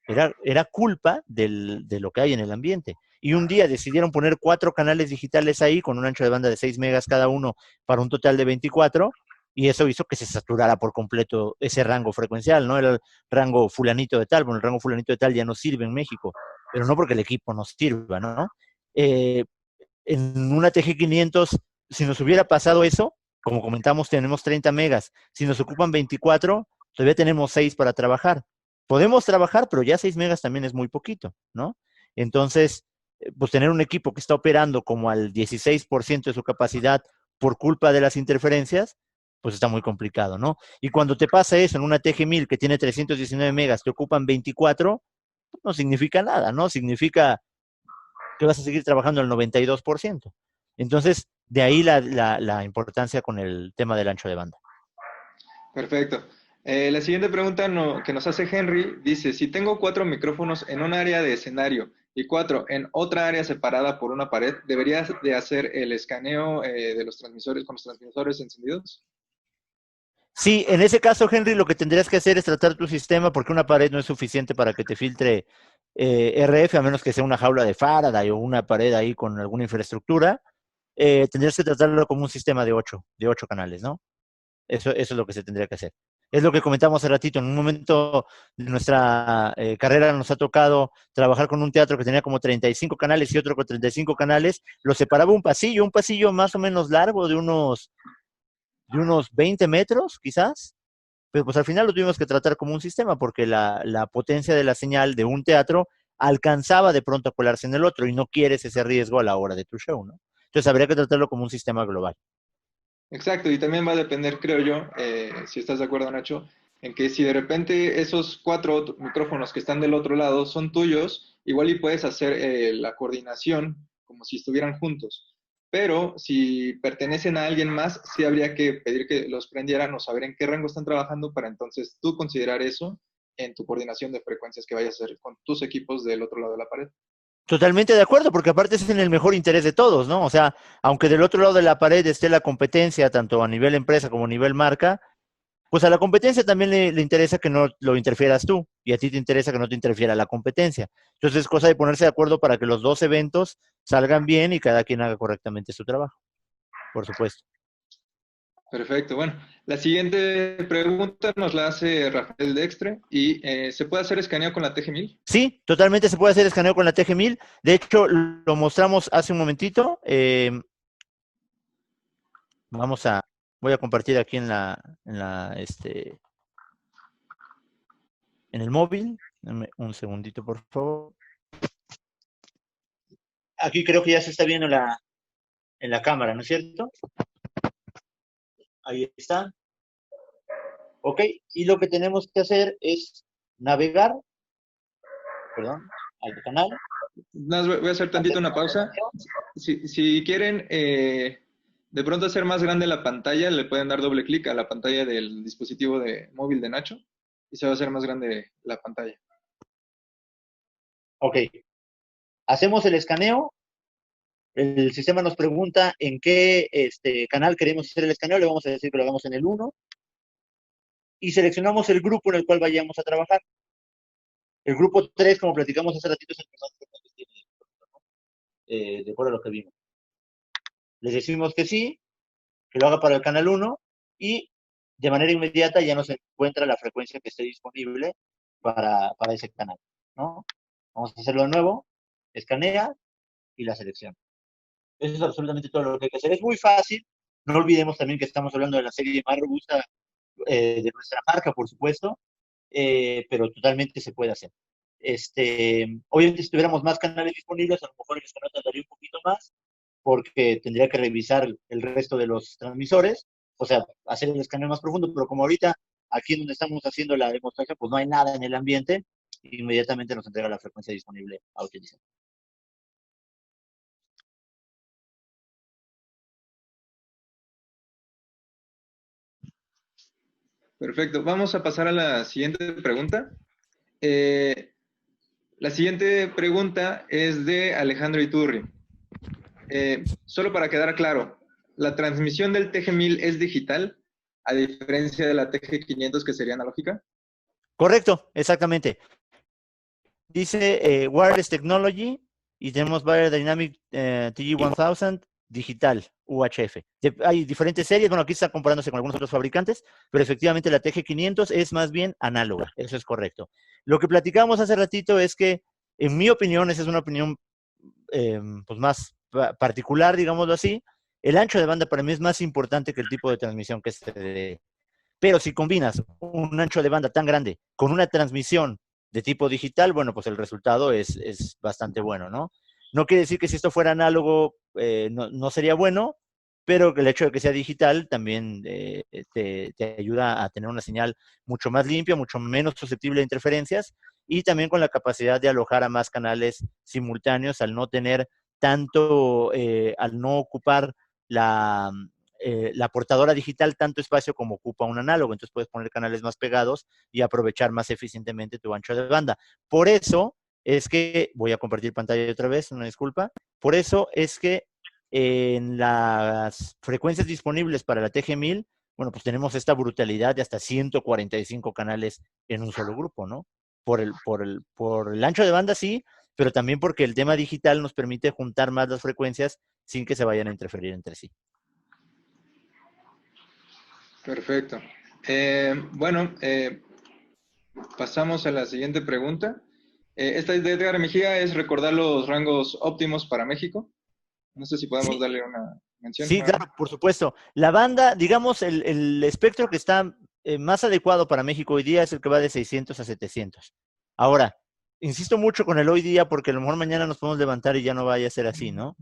Era culpa de lo que hay en el ambiente. Y un día decidieron poner 4 canales digitales ahí con un ancho de banda de 6 megas cada uno para un total de 24, y eso hizo que se saturara por completo ese rango frecuencial, ¿no? Era el rango fulanito de tal, bueno, el rango fulanito de tal ya no sirve en México, pero no porque el equipo no sirva, ¿no? Eh, en una TG500, si nos hubiera pasado eso, como comentamos, tenemos 30 megas, si nos ocupan 24, todavía tenemos 6 para trabajar. Podemos trabajar, pero ya 6 megas también es muy poquito, ¿no? Entonces, pues tener un equipo que está operando como al 16% de su capacidad por culpa de las interferencias, pues está muy complicado, ¿no? Y cuando te pasa eso en una TG1000 que tiene 319 megas, te ocupan 24, pues no significa nada, ¿no? Significa que vas a seguir trabajando al 92%. Entonces, de ahí la importancia con el tema del ancho de banda. Perfecto. La siguiente pregunta que nos hace Henry dice, si tengo 4 micrófonos en un área de escenario y 4 en otra área separada por una pared, ¿deberías de hacer el escaneo de los transmisores con los transmisores encendidos? Sí, en ese caso, Henry, lo que tendrías que hacer es tratar tu sistema porque una pared no es suficiente para que te filtre RF, a menos que sea una jaula de Faraday o una pared ahí con alguna infraestructura. Tendrías que tratarlo como un sistema de 8 canales, ¿no? Eso es lo que se tendría que hacer. Es lo que comentamos hace ratito. En un momento de nuestra carrera nos ha tocado trabajar con un teatro que tenía como 35 canales y otro con 35 canales. Lo separaba un pasillo más o menos largo de unos 20 metros, quizás. Pero pues al final lo tuvimos que tratar como un sistema porque la potencia de la señal de un teatro alcanzaba de pronto a colarse en el otro y no quieres ese riesgo a la hora de tu show, ¿no? Entonces habría que tratarlo como un sistema global. Exacto, y también va a depender, creo yo, si estás de acuerdo, Nacho, en que si de repente esos 4 micrófonos que están del otro lado son tuyos, igual y puedes hacer la coordinación como si estuvieran juntos. Pero si pertenecen a alguien más, sí habría que pedir que los prendieran o saber en qué rango están trabajando para entonces tú considerar eso en tu coordinación de frecuencias que vayas a hacer con tus equipos del otro lado de la pared. Totalmente de acuerdo, porque aparte es en el mejor interés de todos, ¿no? O sea, aunque del otro lado de la pared esté la competencia, tanto a nivel empresa como a nivel marca, pues a la competencia también le interesa que no lo interfieras tú, y a ti te interesa que no te interfiera la competencia. Entonces es cosa de ponerse de acuerdo para que los dos eventos salgan bien y cada quien haga correctamente su trabajo, por supuesto. Perfecto. Bueno, la siguiente pregunta nos la hace Rafael Dextre y ¿se puede hacer escaneo con la TG1000? Sí, totalmente se puede hacer escaneo con la TG1000. De hecho, lo mostramos hace un momentito. Vamos a, voy a compartir aquí en el móvil. Dame un segundito, por favor. Aquí creo que ya se está viendo en la cámara, ¿no es cierto? Ahí está. Ok, y lo que tenemos que hacer es navegar, perdón, al canal. Voy a hacer tantito una pausa. Si quieren de pronto hacer más grande la pantalla, le pueden dar doble clic a la pantalla del dispositivo de móvil de Nacho y se va a hacer más grande la pantalla. Ok, hacemos el escaneo. El sistema nos pregunta en qué canal queremos hacer el escaneo. Le vamos a decir que lo hagamos en el 1 y seleccionamos el grupo en el cual vayamos a trabajar. El grupo 3, como platicamos hace ratito, es el que más frecuentes tiene, de acuerdo a lo que vimos. Les decimos que sí, que lo haga para el canal 1 y de manera inmediata ya nos encuentra la frecuencia que esté disponible para ese canal, ¿no? Vamos a hacerlo de nuevo, escanea y la selección. Eso es absolutamente todo lo que hay que hacer. Es muy fácil. No olvidemos también que estamos hablando de la serie más robusta de nuestra marca, por supuesto, pero totalmente se puede hacer. Obviamente, si tuviéramos más canales disponibles, a lo mejor el escaneo tardaría un poquito más, porque tendría que revisar el resto de los transmisores, o sea, hacer el escaneo más profundo, pero como ahorita, aquí en donde estamos haciendo la demostración, pues no hay nada en el ambiente, inmediatamente nos entrega la frecuencia disponible a utilizar. Perfecto. Vamos a pasar a la siguiente pregunta. La siguiente pregunta es de Alejandro Iturri. Solo para quedar claro, ¿la transmisión del TG1000 es digital, a diferencia de la TG500 que sería analógica? Correcto, exactamente. Dice Wireless Technology y tenemos Bayer Dynamic TG1000 digital, UHF. Hay diferentes series, bueno, aquí está comparándose con algunos otros fabricantes, pero efectivamente la TG500 es más bien análoga, eso es correcto. Lo que platicamos hace ratito es que, en mi opinión, esa es una opinión pues más particular, digámoslo así, el ancho de banda para mí es más importante que el tipo de transmisión que se dé. Pero si combinas un ancho de banda tan grande con una transmisión de tipo digital, bueno, pues el resultado es bastante bueno, ¿no? No quiere decir que si esto fuera análogo no sería bueno, pero el hecho de que sea digital también te ayuda a tener una señal mucho más limpia, mucho menos susceptible a interferencias y también con la capacidad de alojar a más canales simultáneos al no tener tanto, al no ocupar la portadora digital tanto espacio como ocupa un análogo, entonces puedes poner canales más pegados y aprovechar más eficientemente tu ancho de banda. Por eso es que, voy a compartir pantalla otra vez, una disculpa, por eso es que en las frecuencias disponibles para la TG1000, bueno, pues tenemos esta brutalidad de hasta 145 canales en un solo grupo, ¿no? Por el ancho de banda sí, pero también porque el tema digital nos permite juntar más las frecuencias sin que se vayan a interferir entre sí. Perfecto. Bueno, pasamos a la siguiente pregunta. Esta es de Edgar Mejía, es recordar los rangos óptimos para México. No sé si podemos Sí, darle una mención. sí, claro, por supuesto. La banda, digamos, el espectro que está más adecuado para México hoy día es el que va de 600 a 700. Ahora, insisto mucho con el hoy día porque a lo mejor mañana nos podemos levantar y ya no vaya a ser así, ¿no?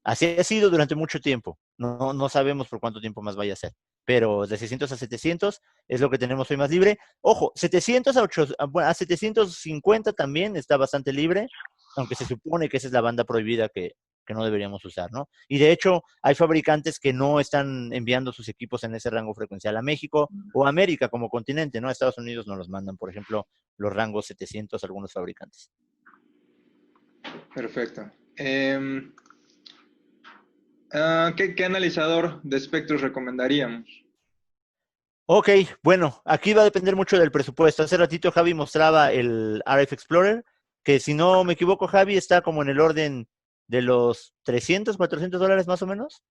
Así ha sido durante mucho tiempo. No sabemos por cuánto tiempo más vaya a ser. Pero de 600 a 700 es lo que tenemos hoy más libre. Ojo, 700 a 750 también está bastante libre, aunque se supone que esa es la banda prohibida que no deberíamos usar, ¿no? Y de hecho, hay fabricantes que no están enviando sus equipos en ese rango frecuencial a México o a América como continente, ¿no? A Estados Unidos no los mandan, por ejemplo, los rangos 700 algunos fabricantes. Perfecto. ¿Qué analizador de espectros recomendaríamos? Ok, bueno, aquí va a depender mucho del presupuesto. Hace ratito Javi mostraba el RF Explorer, que si no me equivoco, Javi, está como en el orden de los 300, $400 más o menos.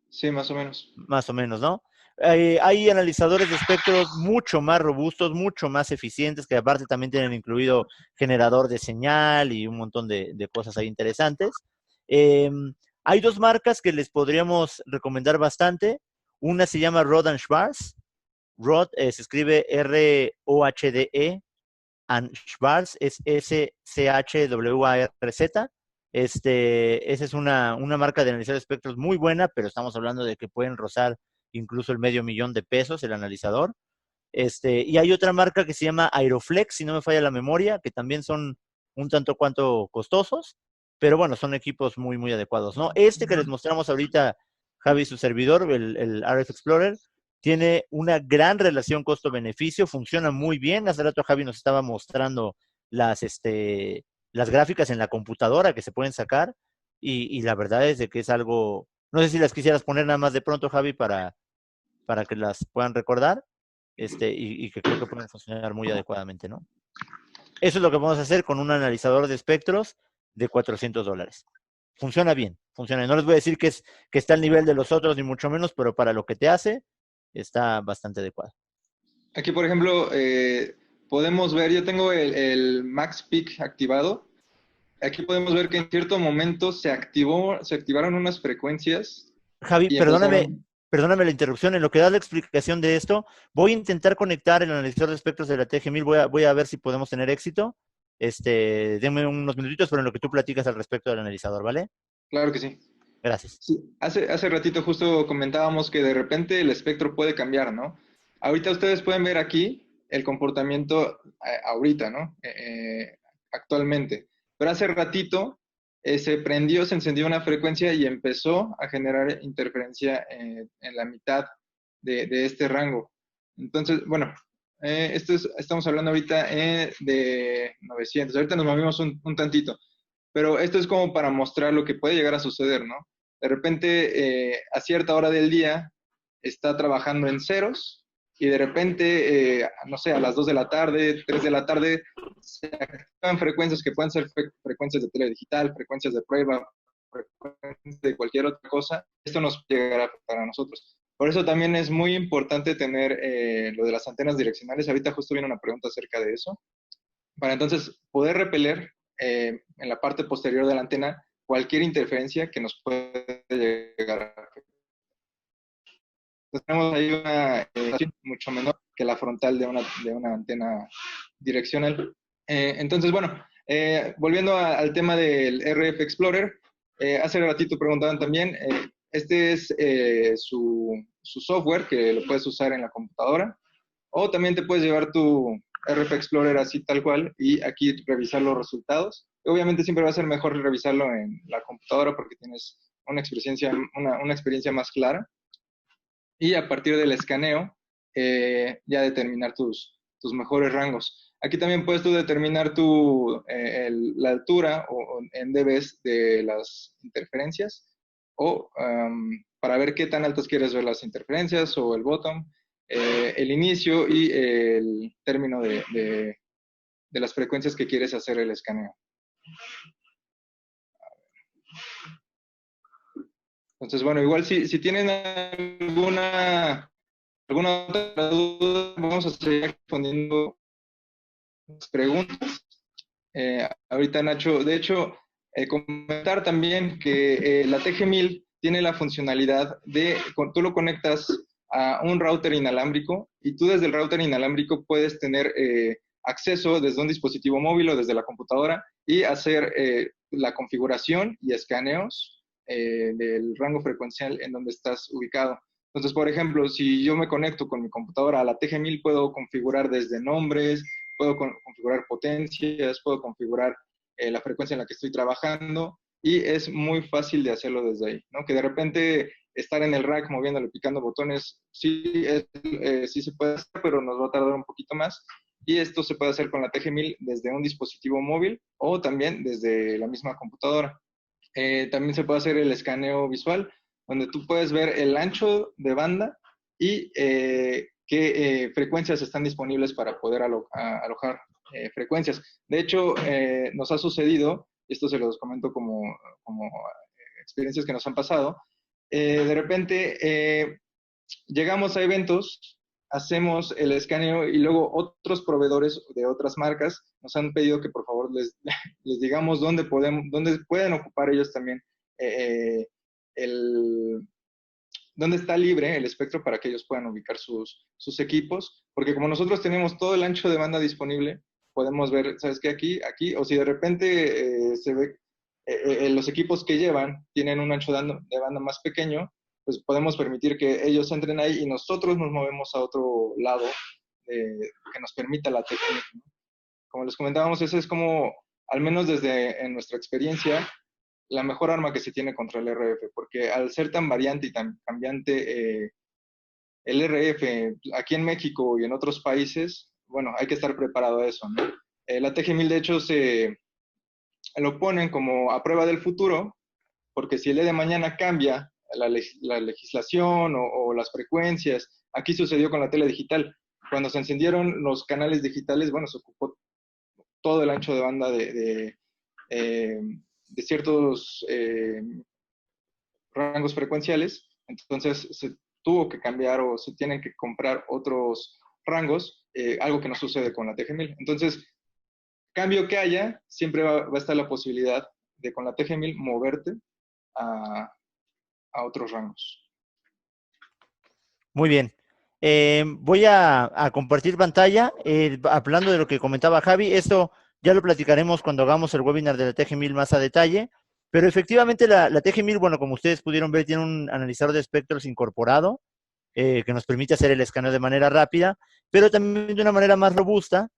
Sí, más o menos. Más o menos, ¿no? Hay analizadores de espectros mucho más robustos, mucho más eficientes, que aparte también tienen incluido generador de señal y un montón de cosas ahí interesantes. Eh, Hay dos marcas que les podríamos recomendar bastante. Una se llama Rohde & Schwarz. Rohde se escribe R-O-H-D-E, and Schwarz es S-C-H-W-A-R-Z. Esa es una marca de analizador de espectros muy buena, pero estamos hablando de que pueden rozar incluso el $500,000 el analizador. Y hay otra marca que se llama Aeroflex, si no me falla la memoria, que también son un tanto cuanto costosos, pero bueno, son equipos muy, muy adecuados, ¿no? Este que les mostramos ahorita, Javi, su servidor, el RF Explorer, tiene una gran relación costo-beneficio, funciona muy bien. Hace rato Javi nos estaba mostrando las gráficas en la computadora que se pueden sacar y la verdad es de que es algo, no sé si las quisieras poner nada más de pronto, Javi, para que las puedan recordar y que creo que pueden funcionar muy adecuadamente, ¿no? Eso es lo que vamos a hacer con un analizador de espectros de $400. Funciona bien, funciona. No les voy a decir que está al nivel de los otros, ni mucho menos, pero para lo que te hace, está bastante adecuado. Aquí, por ejemplo, podemos ver, yo tengo el Max Peak activado. Aquí podemos ver que en cierto momento se activaron unas frecuencias Javi, y empezaron. perdóname la interrupción. En lo que da la explicación de esto, voy a intentar conectar el analizador de espectros de la TG1000. Voy a ver si podemos tener éxito. Denme unos minutitos, pero en lo que tú platicas al respecto del analizador, ¿vale? Claro que sí. Gracias. Sí, hace ratito justo comentábamos que de repente el espectro puede cambiar, ¿no? Ahorita ustedes pueden ver aquí el comportamiento ahorita, ¿no? Actualmente. Pero hace ratito se prendió, se encendió una frecuencia y empezó a generar interferencia en la mitad de este rango. Entonces, bueno, estamos hablando ahorita de 900. Ahorita nos movimos un tantito. Pero esto es como para mostrar lo que puede llegar a suceder, ¿no? De repente, a cierta hora del día, está trabajando en ceros y de repente, no sé, a las 2 de la tarde, 3 de la tarde, se activan frecuencias que pueden ser frecuencias de teledigital, frecuencias de prueba, frecuencias de cualquier otra cosa. Esto nos llegará a afectar a nosotros. Por eso también es muy importante tener lo de las antenas direccionales. Ahorita justo viene una pregunta acerca de eso. Para entonces poder repeler en la parte posterior de la antena cualquier interferencia que nos puede llegar a afectar. Entonces, tenemos ahí una mucho menor que la frontal de una antena direccional. Entonces, bueno, volviendo al tema del RF Explorer, hace ratito preguntaban también, este es su software que lo puedes usar en la computadora, o también te puedes llevar tu RF Explorer así tal cual y aquí revisar los resultados. Obviamente siempre va a ser mejor revisarlo en la computadora porque tienes una experiencia más clara. Y a partir del escaneo, ya determinar tus mejores rangos. Aquí también puedes tú determinar la altura en dBs de las interferencias o para ver qué tan altas quieres ver las interferencias o el bottom, el inicio y el término de las frecuencias que quieres hacer el escaneo. Entonces, bueno, igual si tienen alguna otra duda, vamos a seguir respondiendo las preguntas. Ahorita, Nacho, de hecho, comentar también que la TG1000 tiene la funcionalidad de, tú lo conectas a un router inalámbrico y tú desde el router inalámbrico puedes tener acceso desde un dispositivo móvil o desde la computadora y hacer la configuración y escaneos del rango frecuencial en donde estás ubicado. Entonces, por ejemplo, si yo me conecto con mi computadora a la TG1000, puedo configurar desde nombres, puedo configurar potencias, puedo configurar la frecuencia en la que estoy trabajando y es muy fácil de hacerlo desde ahí, ¿no? Que de repente estar en el rack moviéndole, picando botones, sí se puede hacer, pero nos va a tardar un poquito más. Y esto se puede hacer con la TG1000 desde un dispositivo móvil o también desde la misma computadora. También se puede hacer el escaneo visual, donde tú puedes ver el ancho de banda y qué frecuencias están disponibles para poder alojar frecuencias. De hecho, nos ha sucedido, y esto se los comento como experiencias que nos han pasado, de repente llegamos a eventos, hacemos el escaneo y luego otros proveedores de otras marcas nos han pedido que por favor les digamos dónde pueden ocupar ellos también dónde está libre el espectro para que ellos puedan ubicar sus equipos, porque como nosotros tenemos todo el ancho de banda disponible, podemos ver, ¿sabes qué? Aquí, o si de repente se ve los equipos que llevan tienen un ancho de banda más pequeño, pues podemos permitir que ellos entren ahí y nosotros nos movemos a otro lado que nos permita la técnica, ¿no? Como les comentábamos, ese es como, al menos desde en nuestra experiencia, la mejor arma que se tiene contra el RF, porque al ser tan variante y tan cambiante el RF aquí en México y en otros países, bueno, hay que estar preparado a eso, ¿no? La TG1000 de hecho lo ponen como a prueba del futuro, porque si el día de mañana cambia la legislación o las frecuencias, aquí sucedió con la tele digital. Cuando se encendieron los canales digitales, bueno, se ocupó todo el ancho de banda de ciertos rangos frecuenciales, entonces se tuvo que cambiar o se tienen que comprar otros rangos, algo que no sucede con la TG1000. Entonces, cambio que haya, siempre va a estar la posibilidad de con la TG1000 moverte a otros rangos. Muy bien. Voy a compartir pantalla, hablando de lo que comentaba Javi. Esto ya lo platicaremos cuando hagamos el webinar de la TG1000 más a detalle, pero efectivamente la TG1000, bueno, como ustedes pudieron ver, tiene un analizador de espectros incorporado. que nos permite hacer el escaneo de manera rápida, pero también de una manera más robusta,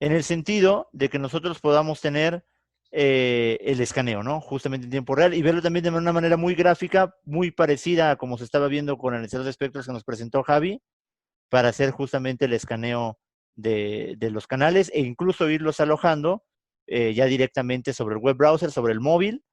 en el sentido de que nosotros podamos tener el escaneo, ¿no? Justamente en tiempo real y verlo también de una manera muy gráfica, muy parecida a como se estaba viendo con el analizador de espectros que nos presentó Javi, para hacer justamente el escaneo de los canales e incluso irlos alojando ya directamente sobre el web browser, sobre el móvil,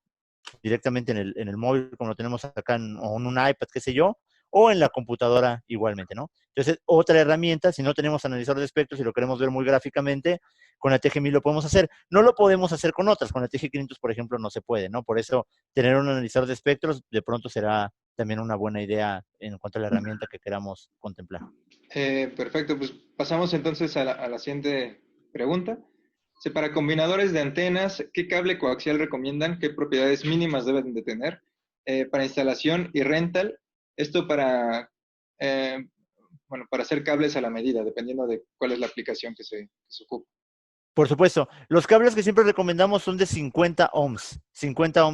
directamente en el móvil, como lo tenemos acá o en un iPad, qué sé yo, o en la computadora igualmente, ¿no? Entonces, otra herramienta, si no tenemos analizador de espectros y lo queremos ver muy gráficamente, con la TG1000 lo podemos hacer. No lo podemos hacer con otras, con la TG500, por ejemplo, no se puede, ¿no? Por eso, tener un analizador de espectros de pronto será también una buena idea en cuanto a la herramienta que queramos contemplar. Perfecto, pues pasamos entonces a la siguiente pregunta. Para combinadores de antenas, ¿qué cable coaxial recomiendan? ¿Qué propiedades mínimas deben de tener para instalación y rental? Esto eh, para hacer cables a la medida, dependiendo de cuál es la aplicación que se ocupa. Por supuesto, los cables que siempre recomendamos son de 50 ohms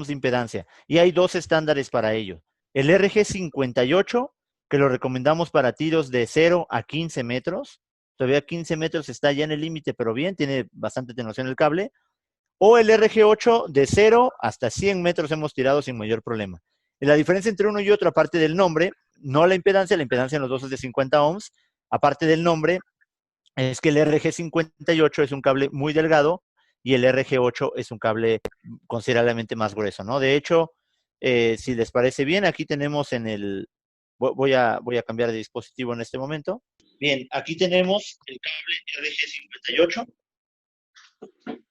de impedancia, y hay dos estándares para ello. El RG58, que lo recomendamos para tiros de 0 a 15 metros, todavía 15 metros está ya en el límite, pero bien, tiene bastante tenuación el cable, o el RG8 de 0 hasta 100 metros hemos tirado sin mayor problema. La diferencia entre uno y otro, aparte del nombre, no la impedancia en los dos es de 50 ohms, aparte del nombre, es que el RG58 es un cable muy delgado y el RG8 es un cable considerablemente más grueso, ¿no? De hecho, si les parece bien, aquí tenemos en el... voy a cambiar de dispositivo en este momento. Bien, aquí tenemos el cable RG58,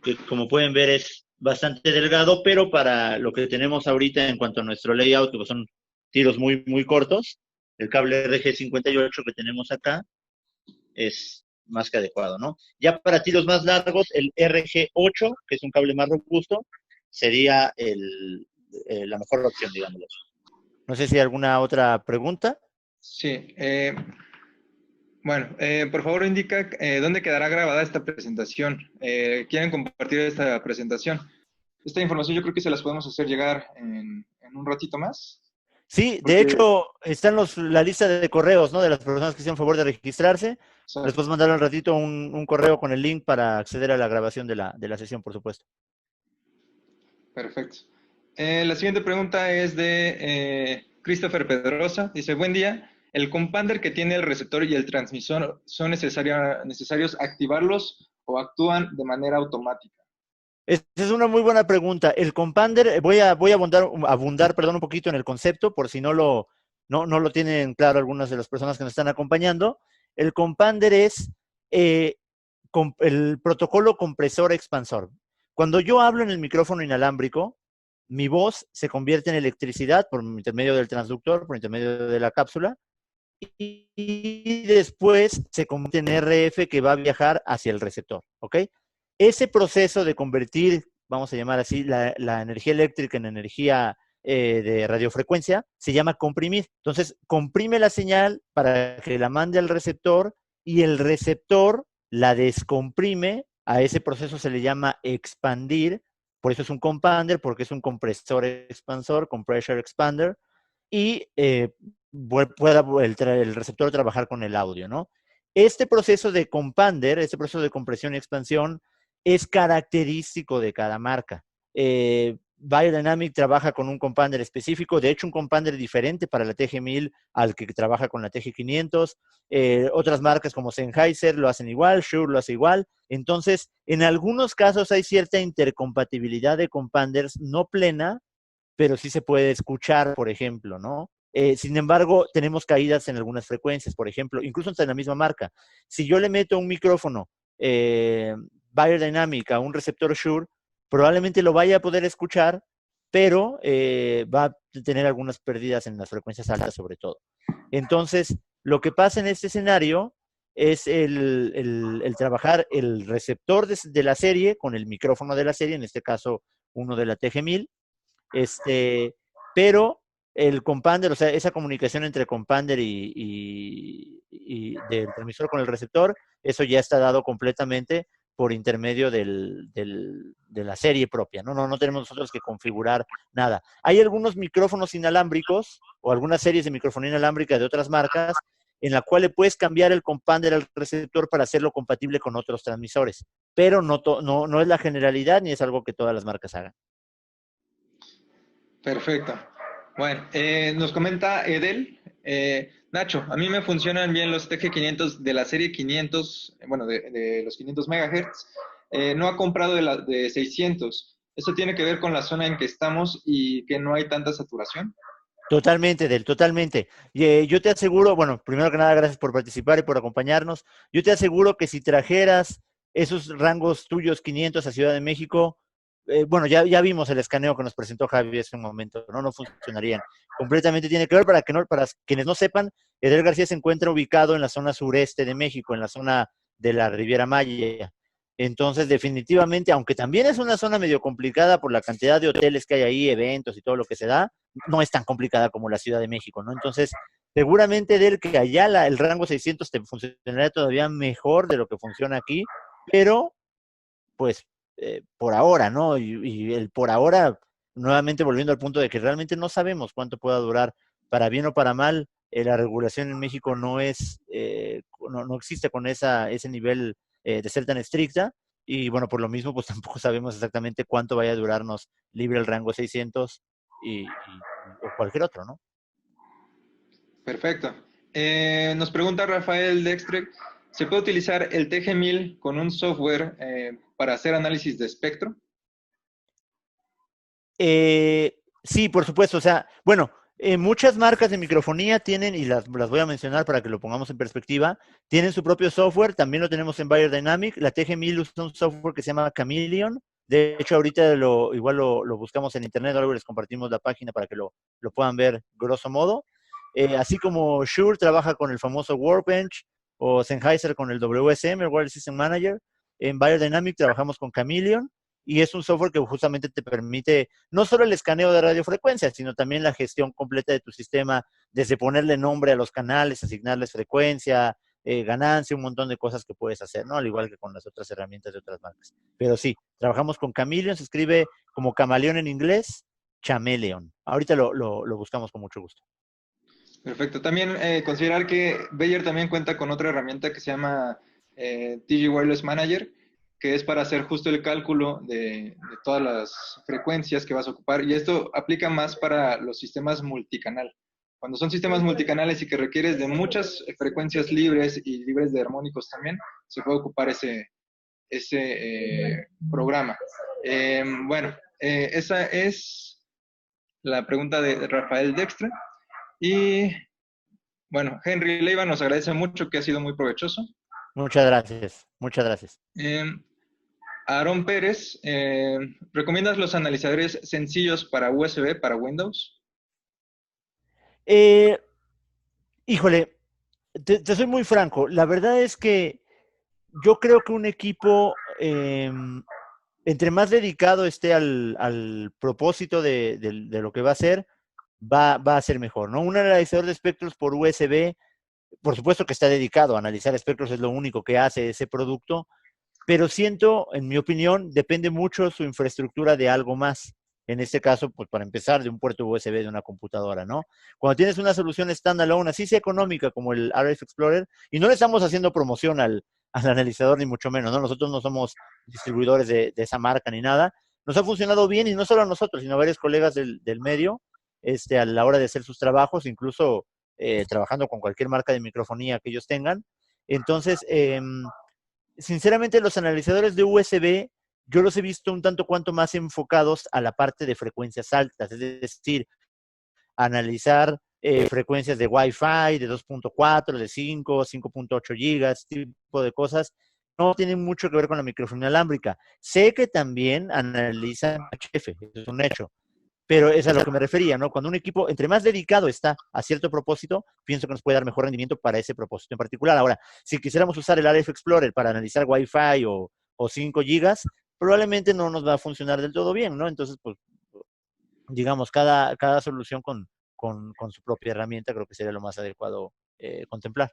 que como pueden ver es bastante delgado, pero para lo que tenemos ahorita en cuanto a nuestro layout, que son tiros muy, muy cortos, el cable RG58 que tenemos acá es más que adecuado, ¿no? Ya para tiros más largos, el RG8, que es un cable más robusto, sería la mejor opción, digámoslo. No sé si hay alguna otra pregunta. Sí, por favor indica dónde quedará grabada esta presentación. ¿Quieren compartir esta presentación? Esta información yo creo que se las podemos hacer llegar en un ratito más. Sí, de Porque, hecho, está en la lista de correos, ¿no? De las personas que hicieron favor de registrarse. Les puedes mandar un ratito un correo con el link para acceder a la grabación de la sesión, por supuesto. perfecto. La siguiente pregunta es de Christopher Pedrosa. Dice, buen día. ¿El compounder que tiene el receptor y el transmisor son necesarios activarlos o actúan de manera automática? Esa es una muy buena pregunta. El compounder, voy a abundar, perdón, un poquito en el concepto, por si no lo tienen claro algunas de las personas que nos están acompañando. El compounder es el protocolo compresor-expansor. Cuando yo hablo en el micrófono inalámbrico, mi voz se convierte en electricidad por intermedio del transductor, por intermedio de la cápsula, y después se convierte en RF que va a viajar hacia el receptor, ¿ok? Ese proceso de convertir, vamos a llamar así, la energía eléctrica en energía de radiofrecuencia, se llama comprimir. Entonces, comprime la señal para que la mande al receptor y el receptor la descomprime. A ese proceso se le llama expandir, por eso es un compounder, porque es un compresor expansor, compressor expander, y pueda el receptor trabajar con el audio, ¿no? Este proceso de compounder, este proceso de compresión y expansión, es característico de cada marca. Biodynamic trabaja con un compounder específico, de hecho un compounder diferente para la TG1000 al que trabaja con la TG500. Otras marcas como Sennheiser lo hacen igual, Shure lo hace igual. Entonces, en algunos casos hay cierta intercompatibilidad de compounders, no plena, pero sí se puede escuchar, por ejemplo, ¿no? Sin embargo, tenemos caídas en algunas frecuencias, por ejemplo, incluso en la misma marca. Si yo le meto un micrófono Biodynamic a un receptor Shure, probablemente lo vaya a poder escuchar, pero va a tener algunas pérdidas en las frecuencias altas sobre todo. Entonces, lo que pasa en este escenario es el trabajar el receptor de la serie con el micrófono de la serie, en este caso uno de la TG1000, pero el compounder, o sea, esa comunicación entre compounder y del transmisor con el receptor, eso ya está dado completamente por intermedio de la serie propia, ¿no? No tenemos nosotros que configurar nada. Hay algunos micrófonos inalámbricos o algunas series de microfonía inalámbrica de otras marcas en la cual le puedes cambiar el compander al receptor para hacerlo compatible con otros transmisores, pero no es la generalidad ni es algo que todas las marcas hagan. Perfecto. Bueno, nos comenta Edel. Nacho, a mí me funcionan bien los TG500 de la serie 500, bueno, de los 500 MHz. No ha comprado de 600. ¿Eso tiene que ver con la zona en que estamos y que no hay tanta saturación? Totalmente, totalmente. Yo te aseguro, bueno, primero que nada, gracias por participar y por acompañarnos. Yo te aseguro que si trajeras esos rangos tuyos 500 a Ciudad de México, bueno, ya vimos el escaneo que nos presentó Javi hace un momento, ¿no? No funcionarían. Completamente tiene que ver, para quienes no sepan, Eder García se encuentra ubicado en la zona sureste de México, en la zona de la Riviera Maya. Entonces, definitivamente, aunque también es una zona medio complicada por la cantidad de hoteles que hay ahí, eventos y todo lo que se da, no es tan complicada como la Ciudad de México, ¿no? Entonces, seguramente del que allá el rango 600 te funcionaría todavía mejor de lo que funciona aquí, pero pues por ahora, ¿no? Y el por ahora, nuevamente volviendo al punto de que realmente no sabemos cuánto pueda durar, para bien o para mal, la regulación en México no existe con ese nivel de ser tan estricta, y bueno, por lo mismo, pues tampoco sabemos exactamente cuánto vaya a durarnos libre el rango 600 o cualquier otro, ¿no? Perfecto. Nos pregunta Rafael Dextre, ¿se puede utilizar el TG1000 con un software para hacer análisis de espectro? Sí, por supuesto. O sea, bueno, muchas marcas de microfonía tienen, y las voy a mencionar para que lo pongamos en perspectiva, tienen su propio software, también lo tenemos en Bayer Dynamic. La TG1000 usa un software que se llama Chameleon. De hecho, ahorita igual lo buscamos en internet, luego les compartimos la página para que lo puedan ver grosso modo. Así como Shure trabaja con el famoso Workbench o Sennheiser con el WSM, el Wireless System Manager. En Bayer Dynamic trabajamos con Chameleon y es un software que justamente te permite no solo el escaneo de radiofrecuencias, sino también la gestión completa de tu sistema, desde ponerle nombre a los canales, asignarles frecuencia, ganancia, un montón de cosas que puedes hacer, ¿no? Al igual que con las otras herramientas de otras marcas. Pero sí, trabajamos con Chameleon, se escribe como camaleón en inglés, Chameleon. Ahorita lo buscamos con mucho gusto. Perfecto. También considerar que Bayer también cuenta con otra herramienta que se llama TG Wireless Manager, que es para hacer justo el cálculo de todas las frecuencias que vas a ocupar. Y esto aplica más para los sistemas multicanal. Cuando son sistemas multicanales y que requieres de muchas frecuencias libres y libres de armónicos también, se puede ocupar ese programa. Bueno, esa es la pregunta de Rafael Dextre. Y bueno, Henry Leiva nos agradece mucho, que ha sido muy provechoso. Muchas gracias, muchas gracias. Aarón Pérez, ¿recomiendas los analizadores sencillos para USB, para Windows? Híjole, te soy muy franco. La verdad es que yo creo que un equipo, entre más dedicado esté al propósito de lo que va a hacer, va a ser mejor, ¿no? Un analizador de espectros por USB, por supuesto que está dedicado a analizar espectros, es lo único que hace ese producto, pero siento, en mi opinión, depende mucho su infraestructura de algo más. En este caso, pues para empezar, de un puerto USB de una computadora, ¿no? Cuando tienes una solución standalone, así sea económica como el RF Explorer, y no le estamos haciendo promoción al analizador, ni mucho menos, ¿no? Nosotros no somos distribuidores de esa marca ni nada. Nos ha funcionado bien, y no solo a nosotros, sino a varios colegas del medio, a la hora de hacer sus trabajos, incluso trabajando con cualquier marca de microfonía que ellos tengan. Entonces, sinceramente, los analizadores de USB, yo los he visto un tanto cuanto más enfocados a la parte de frecuencias altas, es decir, analizar frecuencias de Wi-Fi, de 2.4, de 5, 5.8 gigas, tipo de cosas, no tienen mucho que ver con la microfonía alámbrica. Sé que también analizan HF, eso es un hecho, pero es a lo que me refería, ¿no? Cuando un equipo, entre más dedicado está a cierto propósito, pienso que nos puede dar mejor rendimiento para ese propósito en particular. Ahora, si quisiéramos usar el RF Explorer para analizar Wi-Fi o 5 gigas, probablemente no nos va a funcionar del todo bien, ¿no? Entonces, pues, digamos, cada solución con su propia herramienta creo que sería lo más adecuado contemplar.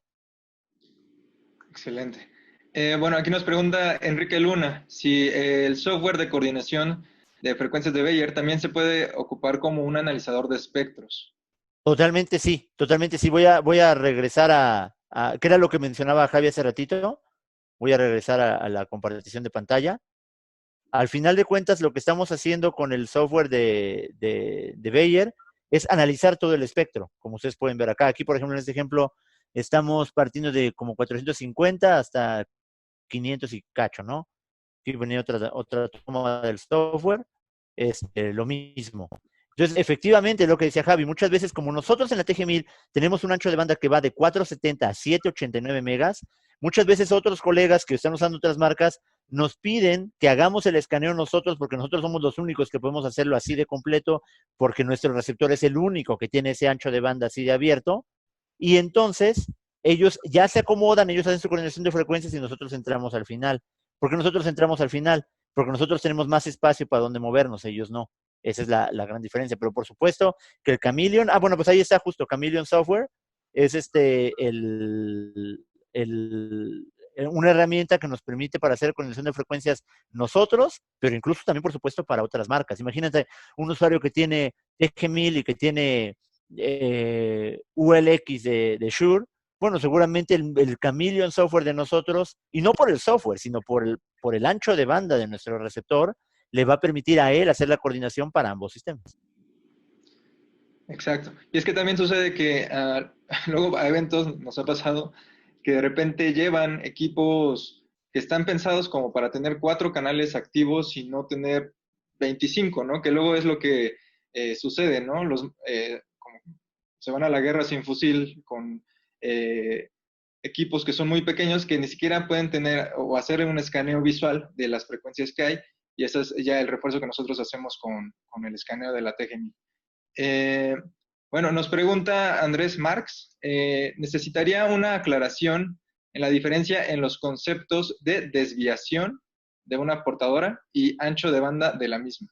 Excelente. Bueno, aquí nos pregunta Enrique Luna si el software de coordinación de frecuencias de Bayer también se puede ocupar como un analizador de espectros. Totalmente sí, totalmente sí. Voy a regresar ¿qué era lo que mencionaba Javi hace ratito? Voy a regresar a la compartición de pantalla. Al final de cuentas, lo que estamos haciendo con el software de Bayer es analizar todo el espectro, como ustedes pueden ver acá. Aquí, por ejemplo, en este ejemplo, estamos partiendo de como 450 hasta 500 y cacho, ¿no? Aquí venía otra toma del software, es lo mismo. Entonces, efectivamente, lo que decía Javi, muchas veces como nosotros en la TG1000 tenemos un ancho de banda que va de 470 a 789 megas, muchas veces otros colegas que están usando otras marcas nos piden que hagamos el escaneo nosotros porque nosotros somos los únicos que podemos hacerlo así de completo porque nuestro receptor es el único que tiene ese ancho de banda así de abierto y entonces ellos ya se acomodan, ellos hacen su coordinación de frecuencias y nosotros entramos al final. ¿Por qué nosotros entramos al final? Porque nosotros tenemos más espacio para donde movernos, ellos no. Esa es la gran diferencia. Pero por supuesto que el Chameleon, bueno, pues ahí está justo, Chameleon Software, es una herramienta que nos permite para hacer coordinación de frecuencias nosotros, pero incluso también, por supuesto, para otras marcas. Imagínate un usuario que tiene TG1000 y que tiene ULX de Shure, bueno, seguramente el Chameleon software de nosotros, y no por el software, sino por el ancho de banda de nuestro receptor, le va a permitir a él hacer la coordinación para ambos sistemas. Exacto. Y es que también sucede que luego a eventos nos ha pasado que de repente llevan equipos que están pensados como para tener 4 canales activos y no tener 25, ¿no? Que luego es lo que sucede, ¿no? Como se van a la guerra sin fusil con equipos que son muy pequeños que ni siquiera pueden tener o hacer un escaneo visual de las frecuencias que hay, y ese es ya el refuerzo que nosotros hacemos con el escaneo de la TGMI. Eh, bueno, nos pregunta Andrés Marx, necesitaría una aclaración en la diferencia en los conceptos de desviación de una portadora y ancho de banda de la misma.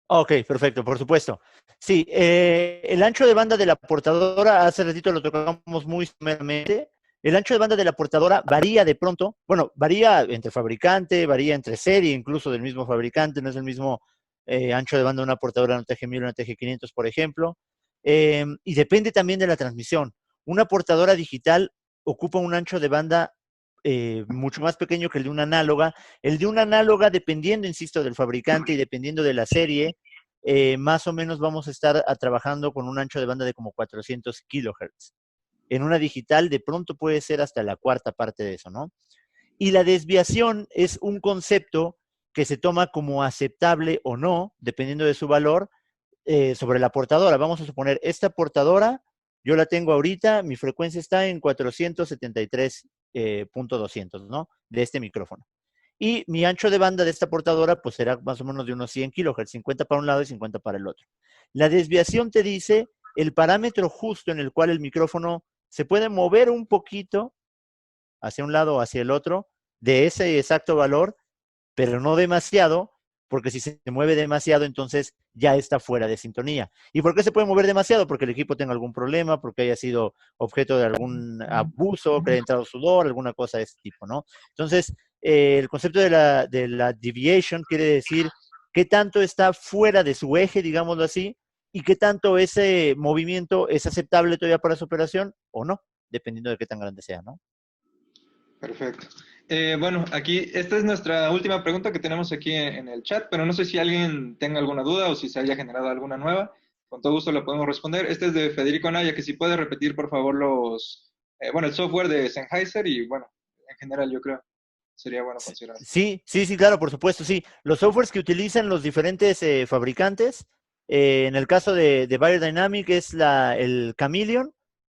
Ok, perfecto, por supuesto. Sí, el ancho de banda de la portadora, hace ratito lo tocamos muy someramente. El ancho de banda de la portadora varía de pronto, bueno, varía entre fabricante, varía entre serie, incluso del mismo fabricante, no es el mismo ancho de banda de una portadora, una TG1000 o una TG500, por ejemplo. Y depende también de la transmisión. Una portadora digital ocupa un ancho de banda mucho más pequeño que el de una análoga. El de una análoga, dependiendo, insisto, del fabricante y dependiendo de la serie, más o menos vamos a estar trabajando con un ancho de banda de como 400 kilohertz. En una digital, de pronto puede ser hasta la cuarta parte de eso, ¿no? Y la desviación es un concepto que se toma como aceptable o no, dependiendo de su valor, sobre la portadora. Vamos a suponer, esta portadora, yo la tengo ahorita, mi frecuencia está en 473.200, ¿no? De este micrófono. Y mi ancho de banda de esta portadora, pues será más o menos de unos 100 kilohertz, 50 para un lado y 50 para el otro. La desviación te dice el parámetro justo en el cual el micrófono se puede mover un poquito hacia un lado o hacia el otro de ese exacto valor, pero no demasiado, porque si se mueve demasiado, entonces ya está fuera de sintonía. ¿Y por qué se puede mover demasiado? Porque el equipo tenga algún problema, porque haya sido objeto de algún abuso, que haya entrado sudor, alguna cosa de ese tipo, ¿no? Entonces, el concepto de la deviation quiere decir qué tanto está fuera de su eje, digámoslo así, y qué tanto ese movimiento es aceptable todavía para su operación o no, dependiendo de qué tan grande sea, ¿no? Perfecto. Bueno, aquí esta es nuestra última pregunta que tenemos aquí en el chat, pero no sé si alguien tenga alguna duda o si se haya generado alguna nueva. Con todo gusto la podemos responder. Este es de Federico Anaya, que si puede repetir, por favor, el software de Sennheiser y, bueno, en general yo creo sería bueno considerar. Sí, claro, por supuesto, sí. Los softwares que utilizan los diferentes fabricantes, en el caso de Beyerdynamic es el Chameleon,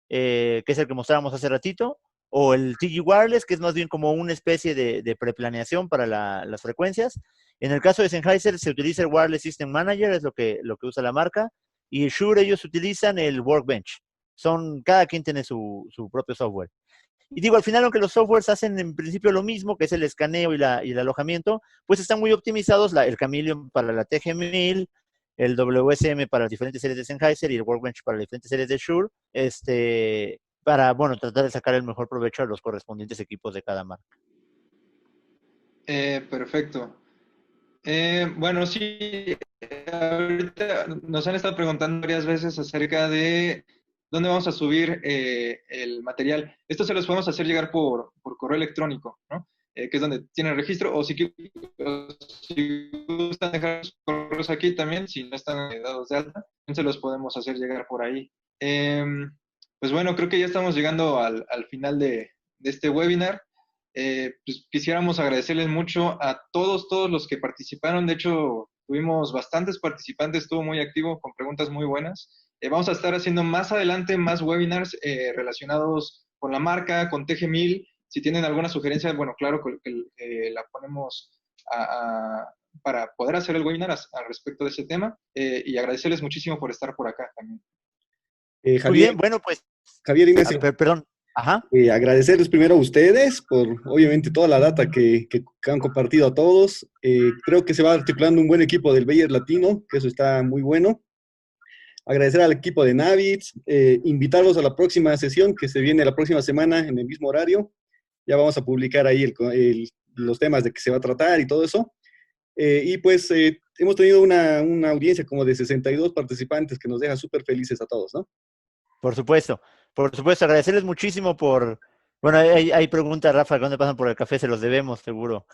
que es el que mostrábamos hace ratito, o el TG Wireless, que es más bien como una especie de preplaneación para las frecuencias. En el caso de Sennheiser se utiliza el Wireless System Manager, es lo que usa la marca, y Shure ellos utilizan el Workbench. Cada quien tiene su propio software. Y digo, al final, aunque los softwares hacen en principio lo mismo, que es el escaneo y el alojamiento, pues están muy optimizados, el Chameleon para la TG1000, el WSM para las diferentes series de Sennheiser y el Workbench para las diferentes series de Shure, para, bueno, tratar de sacar el mejor provecho a los correspondientes equipos de cada marca. Perfecto. Bueno, sí, ahorita nos han estado preguntando varias veces acerca de dónde vamos a subir el material. Esto se los podemos hacer llegar por correo electrónico, ¿no? Que es donde tienen registro, o si gustan dejar sus correos aquí también, si no están dados de alta, también se los podemos hacer llegar por ahí. Pues bueno, creo que ya estamos llegando al final de este webinar. Pues quisiéramos agradecerles mucho a todos los que participaron. De hecho, tuvimos bastantes participantes, estuvo muy activo con preguntas muy buenas. Vamos a estar haciendo más adelante más webinars relacionados con la marca, con TG1000. Si tienen alguna sugerencia, bueno, claro que la ponemos para poder hacer el webinar al respecto de ese tema. Y agradecerles muchísimo por estar por acá también. Muy Javier, bien, bueno, pues, Javier Ignacio, perdón. Ajá. agradecerles primero a ustedes por, obviamente, toda la data que han compartido a todos. Creo que se va articulando un buen equipo del Bayer Latino, que eso está muy bueno. Agradecer al equipo de Navits, invitarlos a la próxima sesión que se viene la próxima semana en el mismo horario. Ya vamos a publicar ahí los temas de que se va a tratar y todo eso. Y pues hemos tenido una audiencia como de 62 participantes que nos deja súper felices a todos, ¿no? Por supuesto, agradecerles muchísimo por, bueno, hay preguntas, Rafa, ¿dónde pasan por el café? Se los debemos, seguro.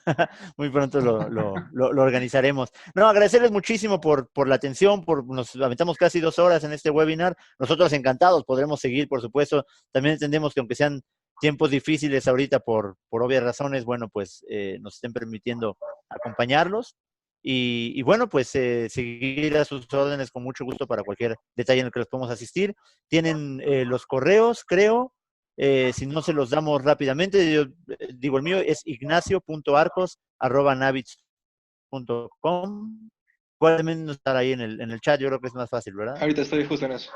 Muy pronto lo organizaremos. No, agradecerles muchísimo por la atención, nos aventamos casi 2 horas en este webinar. Nosotros encantados, podremos seguir, por supuesto. También entendemos que aunque sean tiempos difíciles ahorita por obvias razones, bueno, pues nos estén permitiendo acompañarlos. Y bueno, pues seguir a sus órdenes con mucho gusto para cualquier detalle en el que los podamos asistir. Tienen los correos, creo. Si no se los damos rápidamente, yo digo, el mío es ignacio.arcos@navits.com. Pueden estar ahí en el chat, yo creo que es más fácil, ¿verdad? Ahorita estoy justo en eso.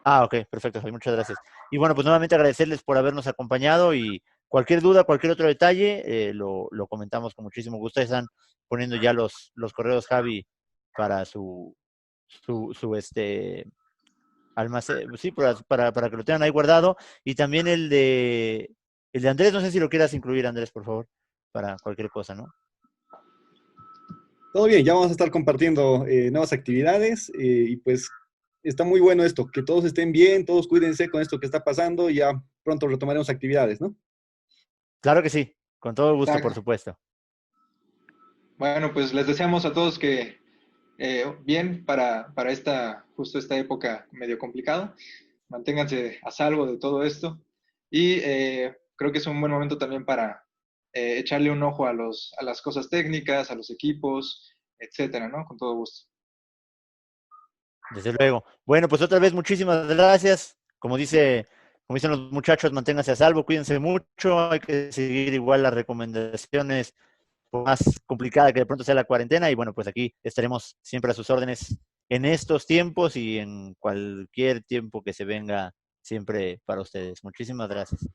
Ok, perfecto, Javi, muchas gracias. Y bueno, pues nuevamente agradecerles por habernos acompañado y cualquier duda, cualquier otro detalle, lo comentamos con muchísimo gusto. Están poniendo ya los correos, Javi, para su almacén, sí, para que lo tengan ahí guardado. Y también el de Andrés, no sé si lo quieras incluir, Andrés, por favor, para cualquier cosa, ¿no? Todo bien, ya vamos a estar compartiendo nuevas actividades y pues está muy bueno esto, que todos estén bien, todos cuídense con esto que está pasando y ya pronto retomaremos actividades, ¿no? Claro que sí, con todo gusto, por Exacto. supuesto. Bueno, pues les deseamos a todos que bien para justo esta época medio complicada. Manténganse a salvo de todo esto. Y creo que es un buen momento también para echarle un ojo a las cosas técnicas, a los equipos, etcétera, ¿no? Con todo gusto. Desde luego. Bueno, pues otra vez muchísimas gracias. Como dicen los muchachos, manténganse a salvo, cuídense mucho, hay que seguir igual las recomendaciones, por más complicada que de pronto sea la cuarentena, y bueno, pues aquí estaremos siempre a sus órdenes en estos tiempos y en cualquier tiempo que se venga siempre para ustedes. Muchísimas gracias.